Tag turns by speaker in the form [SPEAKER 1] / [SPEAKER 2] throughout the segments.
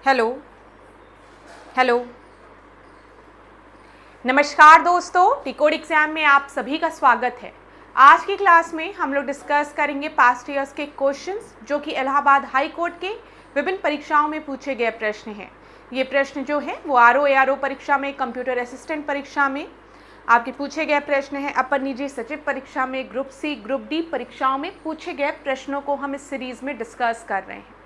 [SPEAKER 1] Hello hello नमस्कार दोस्तों, टीकोड exam में आप सभी का स्वागत है। आज की क्लास में हम लोग डिस्कस करेंगे पास्ट ईयर्स के क्वेश्चंस जो कि इलाहाबाद हाई कोर्ट के विभिन्न परीक्षाओं में पूछे गए प्रश्न हैं। ये प्रश्न जो है वो आरओ परीक्षा में, कंप्यूटर असिस्टेंट परीक्षा में आपके पूछे गए प्रश्न हैं। अपर निजी सचिव परीक्षा में, ग्रुप सी, ग्रुप डी परीक्षाओं में पूछे गए प्रश्नों को हम इस सीरीज में डिस्कस कर रहे हैं।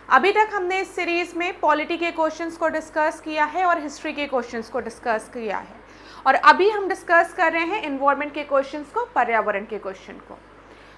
[SPEAKER 1] अभी तक हमने इस सीरीज में पॉलिटी के क्वेश्चंस को डिस्कस किया है और हिस्ट्री के क्वेश्चंस को डिस्कस किया है, और अभी हम डिस्कस कर रहे हैं एनवायरनमेंट के क्वेश्चंस को, पर्यावरण के क्वेश्चन को।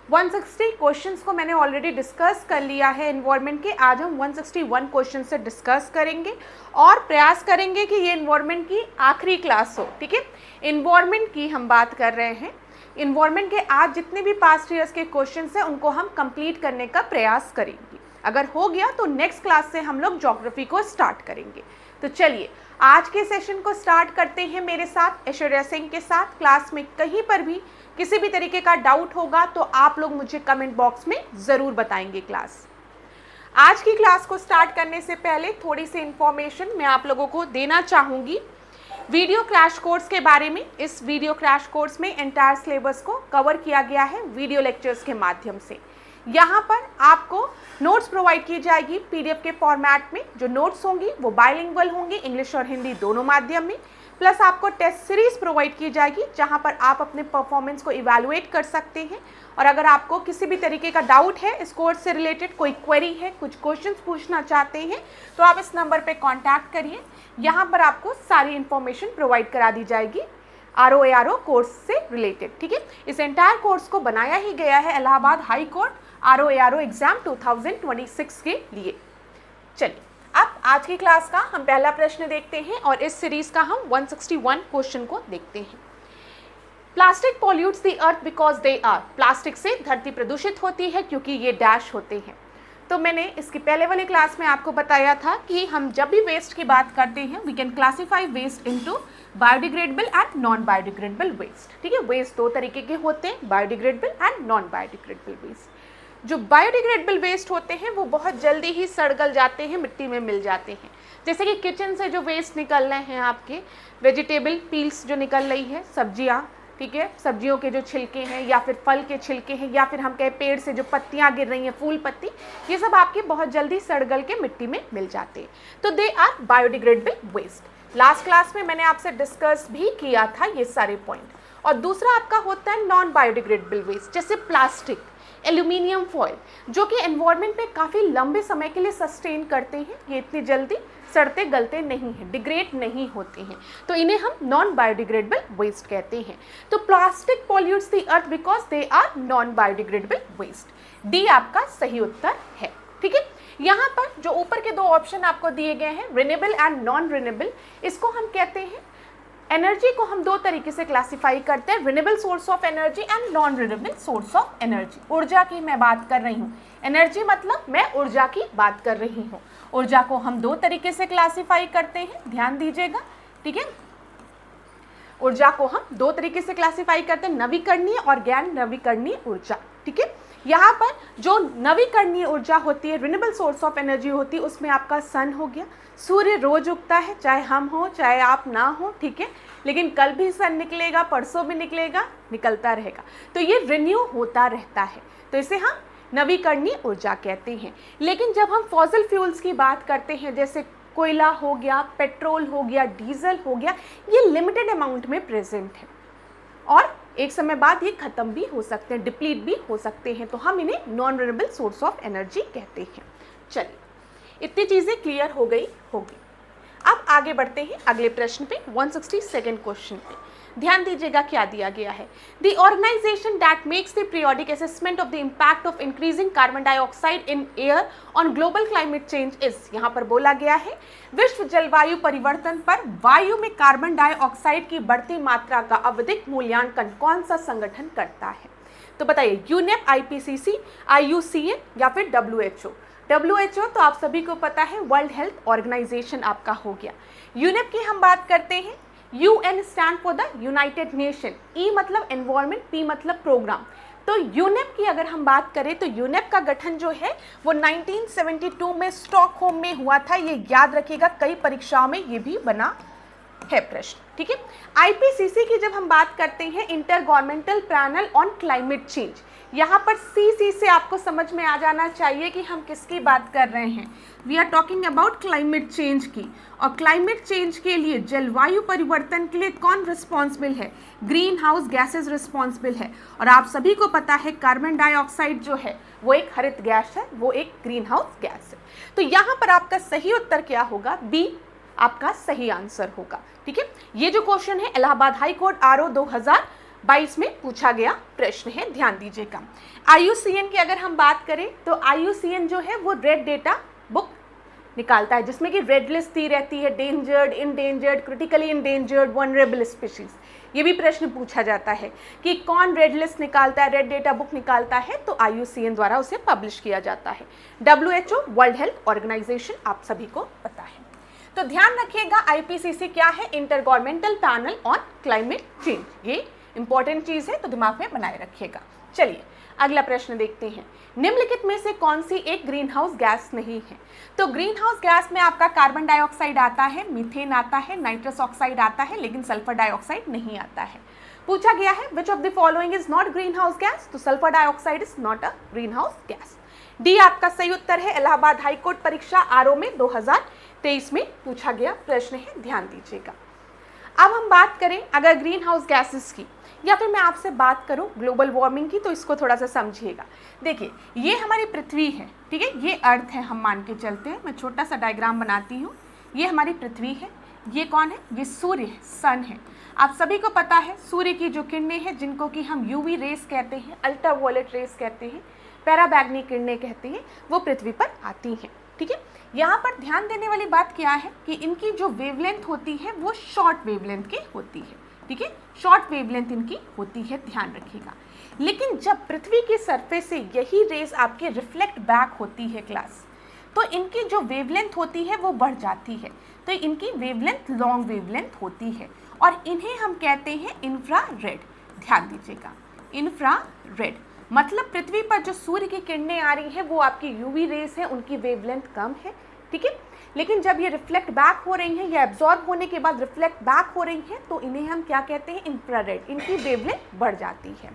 [SPEAKER 1] 160 क्वेश्चंस को मैंने ऑलरेडी डिस्कस कर लिया है एनवायरनमेंट के। आज हम 161 क्वेश्चन से डिस्कस करेंगे और प्रयास करेंगे कि ये एनवायरनमेंट की आखिरी क्लास हो। ठीक है, एनवायरनमेंट की हम बात कर रहे हैं। एनवायरनमेंट के आज जितने भी पास्ट ईयर्स के क्वेश्चंस हैं उनको हम कंप्लीट करने का प्रयास करेंगे। अगर हो गया तो नेक्स्ट क्लास से हम लोग ज्योग्राफी को स्टार्ट करेंगे। तो चलिए आज के सेशन को स्टार्ट करते हैं मेरे साथ, ऐश्वर्या सिंह के साथ। क्लास में कहीं पर भी किसी भी तरीके का डाउट होगा तो आप लोग मुझे कमेंट बॉक्स में ज़रूर बताएंगे। क्लास आज की क्लास को स्टार्ट करने से पहले थोड़ी सी इंफॉर्मेशन मैं आप लोगों को देना चाहूँगी वीडियो क्रैश कोर्स के बारे में। इस वीडियो क्रैश कोर्स में एंटायर सिलेबस को कवर किया गया है वीडियो लेक्चर्स के माध्यम से। यहाँ पर आपको नोट्स प्रोवाइड की जाएगी पीडीएफ के फॉर्मेट में। जो नोट्स होंगी वो बाइलिंगुअल होंगी, इंग्लिश और हिंदी दोनों माध्यम में। प्लस आपको टेस्ट सीरीज प्रोवाइड की जाएगी जहाँ पर आप अपने परफॉर्मेंस को इवैल्यूएट कर सकते हैं। और अगर आपको किसी भी तरीके का डाउट है इस कोर्स से रिलेटेड, कोई क्वेरी है, कुछ क्वेश्चंस पूछना चाहते हैं, तो आप इस नंबर पे कांटेक्ट करिए। यहाँ पर आपको सारी इन्फॉर्मेशन प्रोवाइड करा दी जाएगी आरओ कोर्स से रिलेटेड। ठीक है, इस एंटायर कोर्स को बनाया ही गया है Allahabad high court RO exam 2026 के लिए। चलिए अब आज की क्लास का हम पहला प्रश्न देखते हैं और इस सीरीज का हम 161 क्वेश्चन को देखते हैं। Plastic pollutes the earth because they are. Plastic से धरती प्रदूषित होती है क्योंकि ये डैश होते हैं। तो मैंने इसकी पहले वाली क्लास में आपको बताया था कि हम जब भी वेस्ट की बात करते हैं we can classify waste into biodegradable and non biodegradable waste. ठीक है, वेस्ट दो तरीके के होते हैं, biodegradable and non biodegradable waste. जो बायोडिग्रेडेबल वेस्ट होते हैं वो बहुत जल्दी ही सड़गल जाते हैं, मिट्टी में मिल जाते हैं। जैसे कि किचन से जो वेस्ट निकल रहे हैं, आपके वेजिटेबल पील्स जो निकल रही है, सब्जियाँ, ठीक है, सब्जियों के जो छिलके हैं या फिर फल के छिलके हैं, या फिर हम कहें पेड़ से जो पत्तियाँ गिर रही हैं, फूल पत्ती, ये सब आपके बहुत जल्दी सड़गल के मिट्टी में मिल जाते हैं। तो they are biodegradable waste. Last class में मैंने आपसे डिस्कस भी किया था ये सारे पॉइंट। और दूसरा आपका होता है नॉन बायोडिग्रेडेबल वेस्ट, जैसे प्लास्टिक, एल्यूमिनियम फॉयल, जो कि एनवायरनमेंट पे काफ़ी लंबे समय के लिए सस्टेन करते हैं। ये इतनी जल्दी सड़ते गलते नहीं हैं, डिग्रेड नहीं होते हैं, तो इन्हें हम नॉन बायोडिग्रेडेबल वेस्ट कहते हैं। तो plastic pollutes the earth because they are non biodegradable waste. D आपका सही उत्तर है। ठीक है, यहाँ पर जो ऊपर के दो ऑप्शन आपको दिए गए हैं, रिन्यूएबल एंड नॉन रिन्यूएबल, इसको हम कहते हैं, एनर्जी को हम दो तरीके से क्लासिफाई करते हैं, renewable source of energy and non renewable source of energy. ऊर्जा की मैं बात कर रही हूँ, एनर्जी मतलब मैं ऊर्जा की बात कर रही हूँ। ऊर्जा को हम दो तरीके से क्लासिफाई करते हैं, ध्यान दीजिएगा। ठीक है, ऊर्जा को हम दो तरीके से क्लासिफाई करते हैं, नवीकरणीय और गैर नवीकरणीय ऊर्जा। ठीक है, यहाँ पर जो नवीकरणीय ऊर्जा होती है, रिन्यूएबल सोर्स ऑफ एनर्जी होती है, उसमें आपका सन हो गया। सूर्य रोज उगता है, चाहे हम हो चाहे आप ना हो, ठीक है, लेकिन कल भी सन निकलेगा, परसों भी निकलेगा, निकलता रहेगा, तो ये रिन्यू होता रहता है, तो इसे हम नवीकरणीय ऊर्जा कहते हैं। लेकिन जब हम फॉसिल फ्यूल्स की बात करते हैं, जैसे कोयला हो गया, पेट्रोल हो गया, डीजल हो गया, ये लिमिटेड अमाउंट में प्रेजेंट है और एक समय बाद ये खत्म भी हो सकते हैं, डिप्लीट भी हो सकते हैं, तो हम इन्हें non renewable source of energy कहते हैं। चलिए, इतनी चीज़ें क्लियर हो गई होगी। अब आगे बढ़ते हैं अगले प्रश्न पे, 162 क्वेश्चन पे। ध्यान दीजिएगा क्या दिया गया है। The organisation that makes the periodic assessment of the impact of increasing carbon dioxide in air on global climate change is. यहाँ पर बोला गया है विश्व जलवायु परिवर्तन पर वायु में कार्बन डाइऑक्साइड की बढ़ती मात्रा का आवधिक मूल्यांकन कौन सा संगठन करता है? तो बताइए, यूनेप, आईपीसीसी, आईयूसीएन या फिर डब्ल्यूएचओ। डब्ल्यूएचओ तो आप सभी को पता है वर्ल्ड हेल्थ ऑर्गेनाइजेशन आपका हो गया। यूनेप की हम बात करते हैं, UN stand for the United Nation. E मतलब एनवायरनमेंट, पी मतलब प्रोग्राम। तो यूनेप की अगर हम बात करें तो यूनेप का गठन जो है वो 1972 में स्टॉकहोम में हुआ था। ये याद रखिएगा, कई परीक्षाओं में ये भी बना है प्रश्न, ठीक है। आईपीसीसी की जब हम बात करते हैं, inter governmental panel on climate change, यहाँ पर सीसी से आपको समझ में आ जाना चाहिए कि हम किसकी बात कर रहे हैं। We are talking about climate change की। और क्लाइमेट चेंज के लिए, जलवायु परिवर्तन के लिए कौन रिस्पॉन्सिबल है? ग्रीन हाउस गैसेज रिस्पॉन्सिबल है। और आप सभी को पता है कार्बन डाइऑक्साइड जो है वो एक हरित गैस है, वो एक ग्रीन हाउस गैस है। तो यहाँ पर आपका सही उत्तर क्या होगा? बी आपका सही आंसर होगा, ठीक है। ये जो क्वेश्चन है इलाहाबाद हाई कोर्ट आरओ 2022 में पूछा गया प्रश्न है, ध्यान दीजिएगा। IUCN की अगर हम बात करें तो IUCN जो है वो रेड डेटा बुक निकालता है, जिसमें कि रेड लिस्ट दी रहती है, endangered, endangered, critically endangered, vulnerable species. ये भी प्रश्न पूछा जाता है कि कौन रेड लिस्ट निकालता है, रेड डेटा बुक निकालता है, तो IUCN द्वारा उसे पब्लिश किया जाता है। WHO वर्ल्ड हेल्थ ऑर्गेनाइजेशन आप सभी को पता है। तो ध्यान रखिएगा, आईपीसीसी क्या है? Inter governmental panel on climate change. ये इंपॉर्टेंट चीज है, तो दिमाग में बनाए रखिएगा। चलिए अगला प्रश्न देखते हैं। निम्नलिखित में से कौन सी एक ग्रीन हाउस गैस नहीं है? तो ग्रीन हाउस गैस में आपका कार्बन डाइऑक्साइड आता है, मीथेन आता है, नाइट्रस ऑक्साइड आता है, लेकिन सल्फर डाइऑक्साइड नहीं आता है। पूछा गया है which of the following is not green house gas, तो sulphur dioxide is not a green house gas. D आपका सही उत्तर है। इलाहाबाद हाईकोर्ट परीक्षा आरओ में 2023 में पूछा गया प्रश्न है, ध्यान दीजिएगा। अब हम बात करें अगर ग्रीन हाउस गैसेस की, या फिर मैं आपसे बात करूं ग्लोबल वार्मिंग की, तो इसको थोड़ा सा समझिएगा। देखिए ये हमारी पृथ्वी है, ठीक है, ये अर्थ है, हम मान के चलते हैं। मैं छोटा सा डायग्राम बनाती हूँ। ये हमारी पृथ्वी है, ये कौन है? ये सूर्य है, सन है। आप सभी को पता है सूर्य की जो किरणें हैं, जिनको कि हम यूवी रेस कहते हैं, अल्ट्रावायलेट रेस कहते हैं, पैराबैग्नी किरणें कहते हैं, वो पृथ्वी पर आती हैं, ठीक है। यहाँ पर ध्यान देने वाली बात क्या है कि इनकी जो वेवलेंथ होती है वो शॉर्ट वेवलेंथ की होती है, ठीक है, शॉर्ट वेवलेंथ इनकी होती है, ध्यान रखिएगा। लेकिन जब पृथ्वी की सरफेस से यही रेस आपके रिफ्लेक्ट बैक होती है क्लास, तो इनकी जो वेवलेंथ होती है वो बढ़ जाती है, तो इनकी वेवलेंथ लॉन्ग वेवलेंथ होती है, और इन्हें हम कहते हैं इंफ्रारेड। ध्यान दीजिएगा, इंफ्रारेड मतलब पृथ्वी पर जो सूर्य की किरणें आ रही हैं वो आपकी यूवी रेस है, उनकी वेवलेंथ कम है, ठीक है। लेकिन जब ये रिफ्लेक्ट बैक हो रही हैं या एब्जॉर्ब होने के बाद रिफ्लेक्ट बैक हो रही हैं, तो इन्हें हम क्या कहते हैं? इंफ्रारेड। इनकी वेवलेंथ बढ़ जाती है।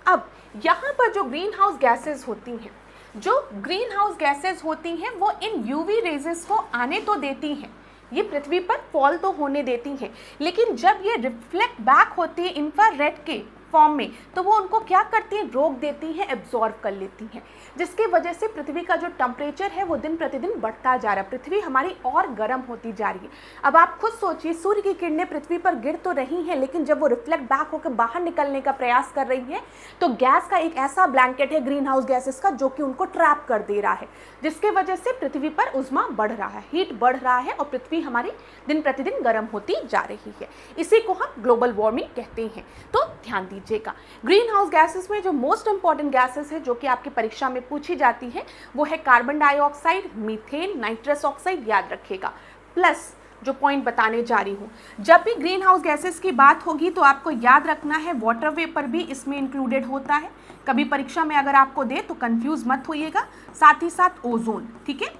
[SPEAKER 1] अब यहाँ पर जो ग्रीन हाउस गैसेज होती हैं, जो ग्रीन हाउस गैसेज होती हैं वो इन यूवी रेजेस को आने तो देती हैं, ये पृथ्वी पर फॉल तो होने देती हैं, लेकिन जब ये रिफ्लेक्ट बैक होती है इंफ्रारेड के फॉर्म में, तो वो उनको क्या करती हैं? रोक देती हैं, एब्जॉर्ब कर लेती हैं, जिसकी वजह से पृथ्वी का जो टेम्परेचर है वो दिन प्रतिदिन बढ़ता जा रहा है, पृथ्वी हमारी और गर्म होती जा रही है। अब आप खुद सोचिए, सूर्य की किरणें पृथ्वी पर गिर तो रही हैं, लेकिन जब वो रिफ्लेक्ट बैक होकर बाहर निकलने का प्रयास कर रही है, तो गैस का एक ऐसा ब्लैंकेट है ग्रीन हाउस गैसेस का जो कि उनको ट्रैप कर दे रहा है, जिसके वजह से पृथ्वी पर उष्मा बढ़ रहा है, हीट बढ़ रहा है, और पृथ्वी हमारी दिन प्रतिदिन गर्म होती जा रही है। इसी को हम ग्लोबल वार्मिंग कहते हैं। तो ध्यान दीजिएगा, ग्रीन हाउस गैसेस में जो मोस्ट इंपॉर्टेंट गैसेस है जो कि आपकी परीक्षा में पूछी जाती है वो है carbon dioxide, methane, nitrous oxide, याद रखिएगा। प्लस जो पॉइंट बताने जा रही हूँ, जब भी ग्रीन हाउस गैसेस की बात होगी तो आपको याद रखना है वाटर वेपर भी इसमें इंक्लूडेड होता है। कभी परीक्षा में अगर आपको दे तो कंफ्यूज मत होइएगा, साथ ही साथ ओजोन, ठीक है,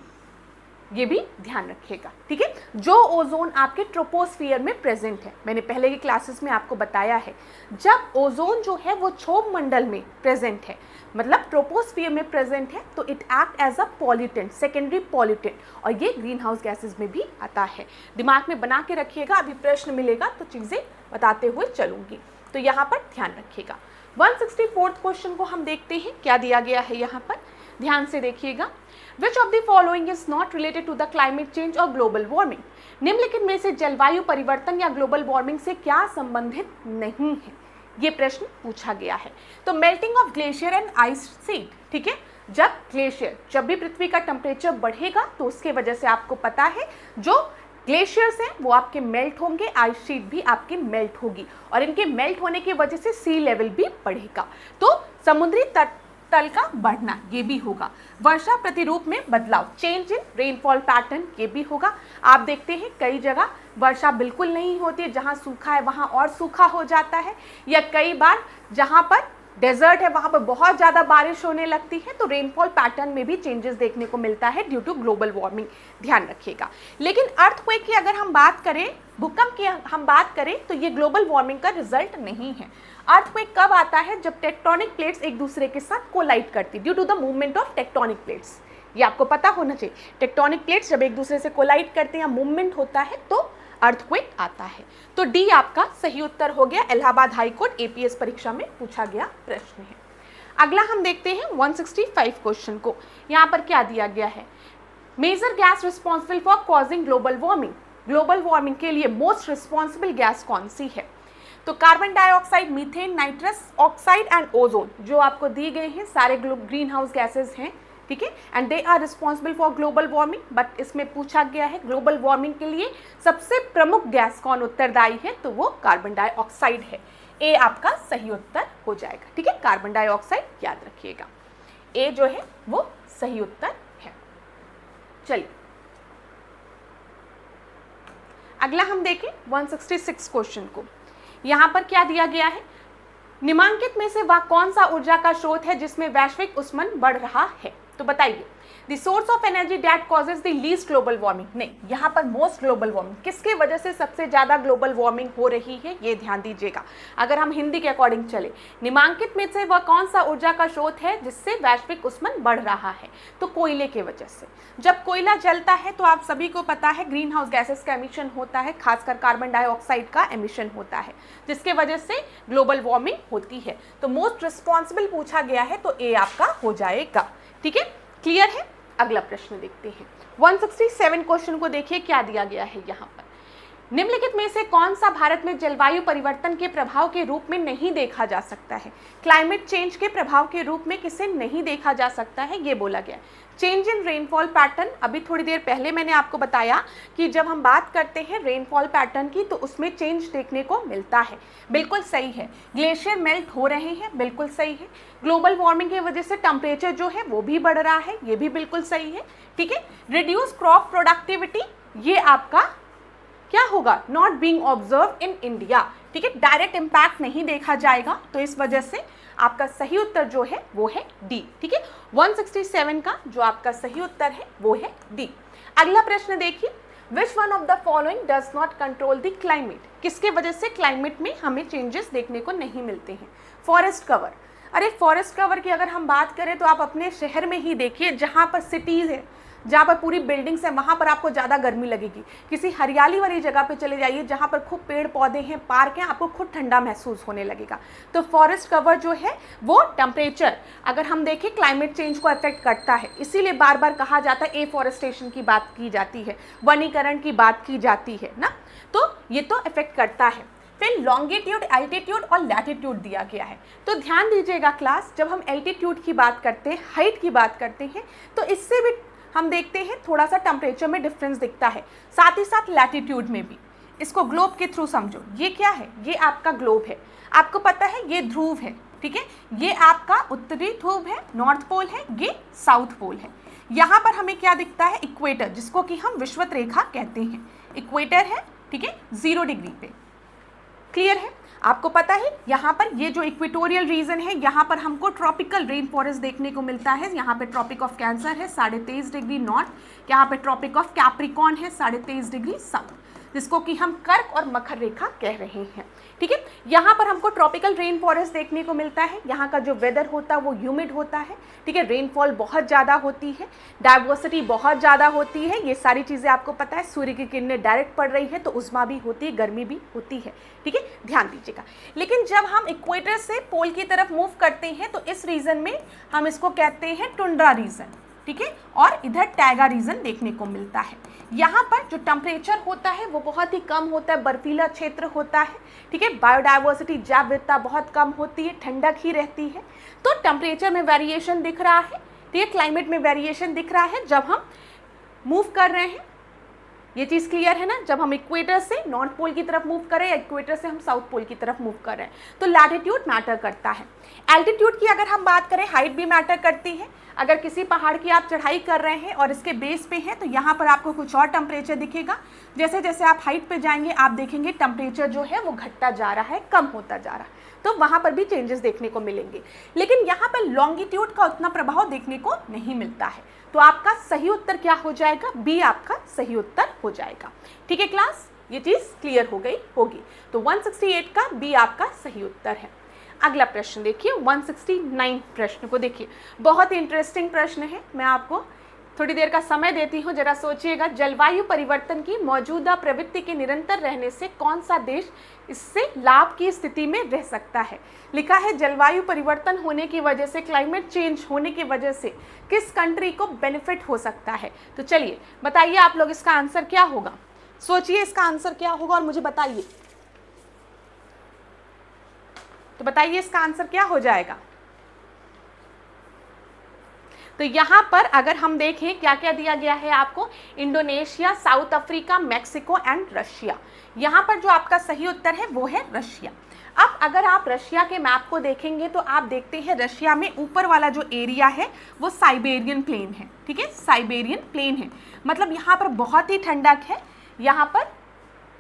[SPEAKER 1] ये भी ध्यान रखिएगा, ठीक है। जो ओजोन आपके ट्रोपोस्फियर में प्रेजेंट है, मैंने पहले की क्लासेस में आपको बताया है, जब ओजोन जो है वो क्षोभ मंडल में प्रेजेंट है, मतलब ट्रोपोस्फियर में प्रेजेंट है, तो it act as a pollutant, secondary pollutant, और ये ग्रीन हाउस गैसेस में भी आता है। दिमाग में बना के रखिएगा, अभी प्रश्न मिलेगा तो चीज़ें बताते हुए चलूंगी, तो यहाँ पर ध्यान रखिएगा। 164th क्वेश्चन को हम देखते हैं, क्या दिया गया है यहाँ पर, ध्यान से देखिएगा। Which of the following is not related to the climate change or global warming? निम्नलिखित में से जलवायु परिवर्तन या ग्लोबल वार्मिंग से क्या संबंधित नहीं है, ये प्रश्न पूछा गया है। तो melting of glacier and ice sheet, ठीक है, जब ग्लेशियर, जब भी पृथ्वी का टेम्परेचर बढ़ेगा तो उसके वजह से आपको पता है जो ग्लेशियर्स हैं वो आपके मेल्ट होंगे, आइस शीट भी आपकी मेल्ट होगी, और इनके मेल्ट होने की वजह से सी लेवल भी बढ़ेगा, तो समुद्री तल का बढ़ना ये भी होगा। वर्षा प्रतिरूप में बदलाव, चेंज इन रेनफॉल पैटर्न, ये भी होगा। आप देखते हैं कई जगह वर्षा बिल्कुल नहीं होती, जहां सूखा है वहां और सूखा हो जाता है, या कई बार जहां पर डेजर्ट है वहाँ पर बहुत ज़्यादा बारिश होने लगती है, तो रेनफॉल पैटर्न में भी चेंजेस देखने को मिलता है ड्यू टू ग्लोबल वार्मिंग, ध्यान रखिएगा। लेकिन अर्थक्वेक की अगर हम बात करें, भूकंप की हम बात करें, तो ये ग्लोबल वार्मिंग का रिजल्ट नहीं है। अर्थक्वेक कब आता है? जब टेक्टोनिक प्लेट्स एक दूसरे के साथ कोलाइड करती, due to the movement of tectonic plates. ये आपको पता होना चाहिए, टेक्टोनिक प्लेट्स जब एक दूसरे से कोलाइड करते हैं या मूवमेंट होता है तो अर्थक्वेक आता है। तो डी आपका सही उत्तर हो गया। इलाहाबाद हाई कोर्ट एपीएस परीक्षा में पूछा गया प्रश्न है। अगला हम देखते हैं 165 क्वेश्चन को। यहाँ पर क्या दिया गया है? Major gas responsible for causing global warming. Global warming के लिए मोस्ट रिस्पॉन्सिबल गैस कौन सी है? तो carbon dioxide, methane, nitrous oxide and ozone, जो आपको दी गए हैं सारे ग्रीन हाउस गैसेज हैं, ठीक है, and they are responsible for global warming. But इसमें पूछा गया है ग्लोबल वार्मिंग के लिए सबसे प्रमुख गैस कौन उत्तरदायी है? तो वो कार्बन डाइऑक्साइड है। ए आपका सही उत्तर हो जाएगा, ठीक है, कार्बन डाइऑक्साइड याद रखिएगा, ए जो है वो सही उत्तर है। चलिए अगला हम देखें 166 क्वेश्चन को। यहाँ पर क्या दिया गया है? निम्नलिखित में से वह कौन सा ऊर्जा का स्रोत है जिसमें वैश्विक ऊष्मन बढ़ रहा है? तो बताइए, the source of energy that causes the least global warming. नहीं, यहाँ पर मोस्ट ग्लोबल वार्मिंग, किसके वजह से सबसे ज़्यादा ग्लोबल वार्मिंग हो रही है, ये ध्यान दीजिएगा। अगर हम हिंदी के अकॉर्डिंग चले, निम्नलिखित में से वह कौन सा ऊर्जा का स्रोत है जिससे वैश्विक ऊष्मन बढ़ रहा है? तो कोयले के वजह से। जब कोयला जलता है तो आप सभी को पता है ग्रीन हाउस गैसेस का एमिशन होता है, खासकर कार्बन डाइऑक्साइड का एमिशन होता है, जिसके वजह से ग्लोबल वार्मिंग होती है। तो मोस्ट रिस्पॉन्सिबल पूछा गया है, तो ए आपका हो जाएगा, ठीक है, क्लियर है। अगला प्रश्न देखते हैं 167 क्वेश्चन को। देखिए क्या दिया गया है यहाँ पर। निम्नलिखित में से कौन सा भारत में जलवायु परिवर्तन के प्रभाव के रूप में नहीं देखा जा सकता है? क्लाइमेट चेंज के प्रभाव के रूप में किसे नहीं देखा जा सकता है, ये बोला गया। चेंज इन रेनफॉल पैटर्न, अभी थोड़ी देर पहले मैंने आपको बताया कि जब हम बात करते हैं रेनफॉल पैटर्न की तो उसमें चेंज देखने को मिलता है, बिल्कुल सही है। ग्लेशियर मेल्ट हो रहे हैं, बिल्कुल सही है। ग्लोबल वार्मिंग की वजह से टेम्परेचर जो है वो भी बढ़ रहा है, ये भी बिल्कुल सही है, ठीक है। रिड्यूस क्रॉप प्रोडक्टिविटी, ये आपका क्या होगा? Not being observe in India, ठीक है, डायरेक्ट इम्पैक्ट नहीं देखा जाएगा, तो इस वजह से आपका सही उत्तर जो है वो है डी, ठीक है। 167 का जो आपका सही उत्तर है वो है डी। अगला प्रश्न देखिए, which one of the following does not control the climate? किसके वजह से क्लाइमेट में हमें चेंजेस देखने को नहीं मिलते हैं? Forest cover. अरे फॉरेस्ट कवर की अगर हम बात करें तो आप अपने शहर में ही देखिए, जहाँ पर सिटीज़ है, जहाँ पर पूरी बिल्डिंग्स हैं, वहाँ पर आपको ज़्यादा गर्मी लगेगी। किसी हरियाली वाली जगह पे चले जाइए जहाँ पर खूब पेड़ पौधे हैं, पार्क हैं, आपको खुद ठंडा महसूस होने लगेगा। तो फॉरेस्ट कवर जो है वो टेम्परेचर, अगर हम देखें, क्लाइमेट चेंज को अफेक्ट करता है, इसीलिए बार बार कहा जाता है एफॉरेस्टेशन की बात की जाती है, वनीकरण की बात की जाती है ना, तो ये तो अफेक्ट करता है। फिर लॉन्गिट्यूड, एल्टीट्यूड और लैटिट्यूड दिया गया है। तो ध्यान दीजिएगा क्लास, जब हम एल्टीट्यूड की बात करते हैं, हाइट की बात करते हैं, तो इससे भी हम देखते हैं थोड़ा सा टेम्परेचर में डिफरेंस दिखता है, साथ ही साथ लैटिट्यूड में भी। इसको ग्लोब के थ्रू समझो, ये क्या है? ये आपका ग्लोब है, आपको पता है ये ध्रुव है, ठीक है, ये आपका उत्तरी ध्रुव है, नॉर्थ पोल है, ये साउथ पोल है। यहाँ पर हमें क्या दिखता है? इक्वेटर, जिसको कि हम विषुवत रेखा कहते हैं, इक्वेटर है, ठीक है, 0 डिग्री पे, क्लियर है। आपको पता है यहाँ पर ये जो इक्वेटोरियल रीजन है, यहाँ पर हमको ट्रॉपिकल रेन फॉरेस्ट देखने को मिलता है। यहाँ पे ट्रॉपिक ऑफ कैंसर है 23.5 डिग्री नॉर्थ, यहाँ पे ट्रॉपिक ऑफ कैप्रिकॉर्न है 23.5 डिग्री साउथ, जिसको कि हम कर्क और मकर रेखा कह रहे हैं, ठीक है। यहाँ पर हमको ट्रॉपिकल रेन फॉरेस्ट देखने को मिलता है। यहाँ का जो वेदर होता है वो ह्यूमिड होता है, ठीक है, रेनफॉल बहुत ज़्यादा होती है, डाइवर्सिटी बहुत ज़्यादा होती है, ये सारी चीज़ें आपको पता है। सूर्य की किरणें डायरेक्ट पड़ रही है तो उष्मा भी होती है, गर्मी भी होती है, ठीक है, ध्यान दीजिएगा। लेकिन जब हम इक्वेटर से पोल की तरफ मूव करते हैं तो इस रीजन में हम इसको कहते हैं टुंड्रा रीजन, ठीक है, और इधर टैगा रीजन देखने को मिलता है। यहाँ पर जो टेम्परेचर होता है वो बहुत ही कम होता है, बर्फीला क्षेत्र होता है, ठीक है, बायोडाइवर्सिटी, जैव विविधता बहुत कम होती है, ठंडक ही रहती है। तो टेम्परेचर में वेरिएशन दिख रहा है, ठीक है, क्लाइमेट में वेरिएशन दिख रहा है जब हम मूव कर रहे हैं। ये चीज़ क्लियर है ना? जब हम इक्वेटर से नॉर्थ पोल की तरफ मूव करें या इक्वेटर से हम साउथ पोल की तरफ मूव कर रहे हैं तो लैटिट्यूड मैटर करता है। एल्टीट्यूड की अगर हम बात करें, हाइट भी मैटर करती है। अगर किसी पहाड़ की आप चढ़ाई कर रहे हैं और इसके बेस पे हैं तो यहाँ पर आपको कुछ और टेम्परेचर दिखेगा। जैसे जैसे आप हाइट पे जाएंगे आप देखेंगे टेम्परेचर जो है वो घटता जा रहा है, कम होता जा रहा है, तो वहाँ पर भी चेंजेस देखने को मिलेंगे। लेकिन यहाँ पर लॉन्गिट्यूड का उतना प्रभाव देखने को नहीं मिलता है। तो आपका सही उत्तर क्या हो जाएगा? बी आपका सही उत्तर हो जाएगा। ठीक है क्लास, ये चीज़ क्लियर हो गई होगी। तो 168 का बी आपका सही उत्तर है। अगला प्रश्न देखिए, 169 प्रश्न को देखिए, बहुत ही इंटरेस्टिंग प्रश्न है। मैं आपको थोड़ी देर का समय देती हूँ, जरा सोचिएगा। जलवायु परिवर्तन की मौजूदा प्रवृत्ति के निरंतर रहने से कौन सा देश इससे लाभ की स्थिति में रह सकता है? लिखा है जलवायु परिवर्तन होने की वजह से, क्लाइमेट चेंज होने की वजह से किस कंट्री को बेनिफिट हो सकता है? तो चलिए बताइए आप लोग, इसका आंसर क्या होगा? सोचिए इसका आंसर क्या होगा और मुझे बताइए। तो बताइए इसका आंसर क्या हो जाएगा? तो यहाँ पर अगर हम देखें क्या क्या दिया गया है आपको, Indonesia, south Africa, Mexico and Russia. यहाँ पर जो आपका सही उत्तर है वो है रशिया। अब अगर आप रशिया के मैप को देखेंगे तो आप देखते हैं रशिया में ऊपर वाला जो एरिया है वो साइबेरियन प्लेन है। ठीक है, साइबेरियन प्लेन है, मतलब यहाँ पर बहुत ही ठंडक है, यहाँ पर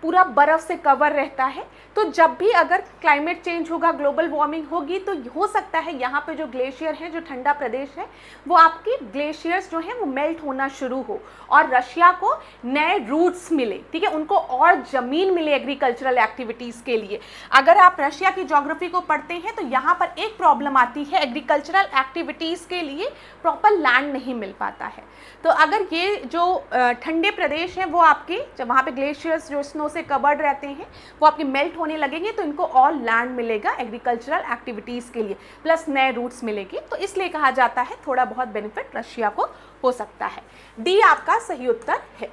[SPEAKER 1] पूरा बर्फ से कवर रहता है। तो जब भी अगर क्लाइमेट चेंज होगा, ग्लोबल वार्मिंग होगी, तो हो सकता है यहाँ पे जो ग्लेशियर है, जो ठंडा प्रदेश है, वो आपकी ग्लेशियर्स जो हैं वो मेल्ट होना शुरू हो और रशिया को नए रूट्स मिले। ठीक है, उनको और ज़मीन मिले एग्रीकल्चरल एक्टिविटीज़ के लिए। अगर आप रशिया की ज्योग्राफी को पढ़ते हैं तो यहाँ पर एक प्रॉब्लम आती है, एग्रीकल्चरल एक्टिविटीज़ के लिए प्रॉपर लैंड नहीं मिल पाता है। तो अगर ये जो ठंडे प्रदेश हैं वो आपके, जब वहाँ पे ग्लेशियर्स जो स्नो से कवर्ड रहते हैं वो आपके मेल्ट होने लगेंगे, तो इनको और लैंड मिलेगा एग्रीकल्चरल एक्टिविटीज़ के लिए, प्लस नए रूट्स मिलेंगे। तो इसलिए कहा जाता है थोड़ा बहुत बेनिफिट रशिया को हो सकता है। डी आपका सही उत्तर है।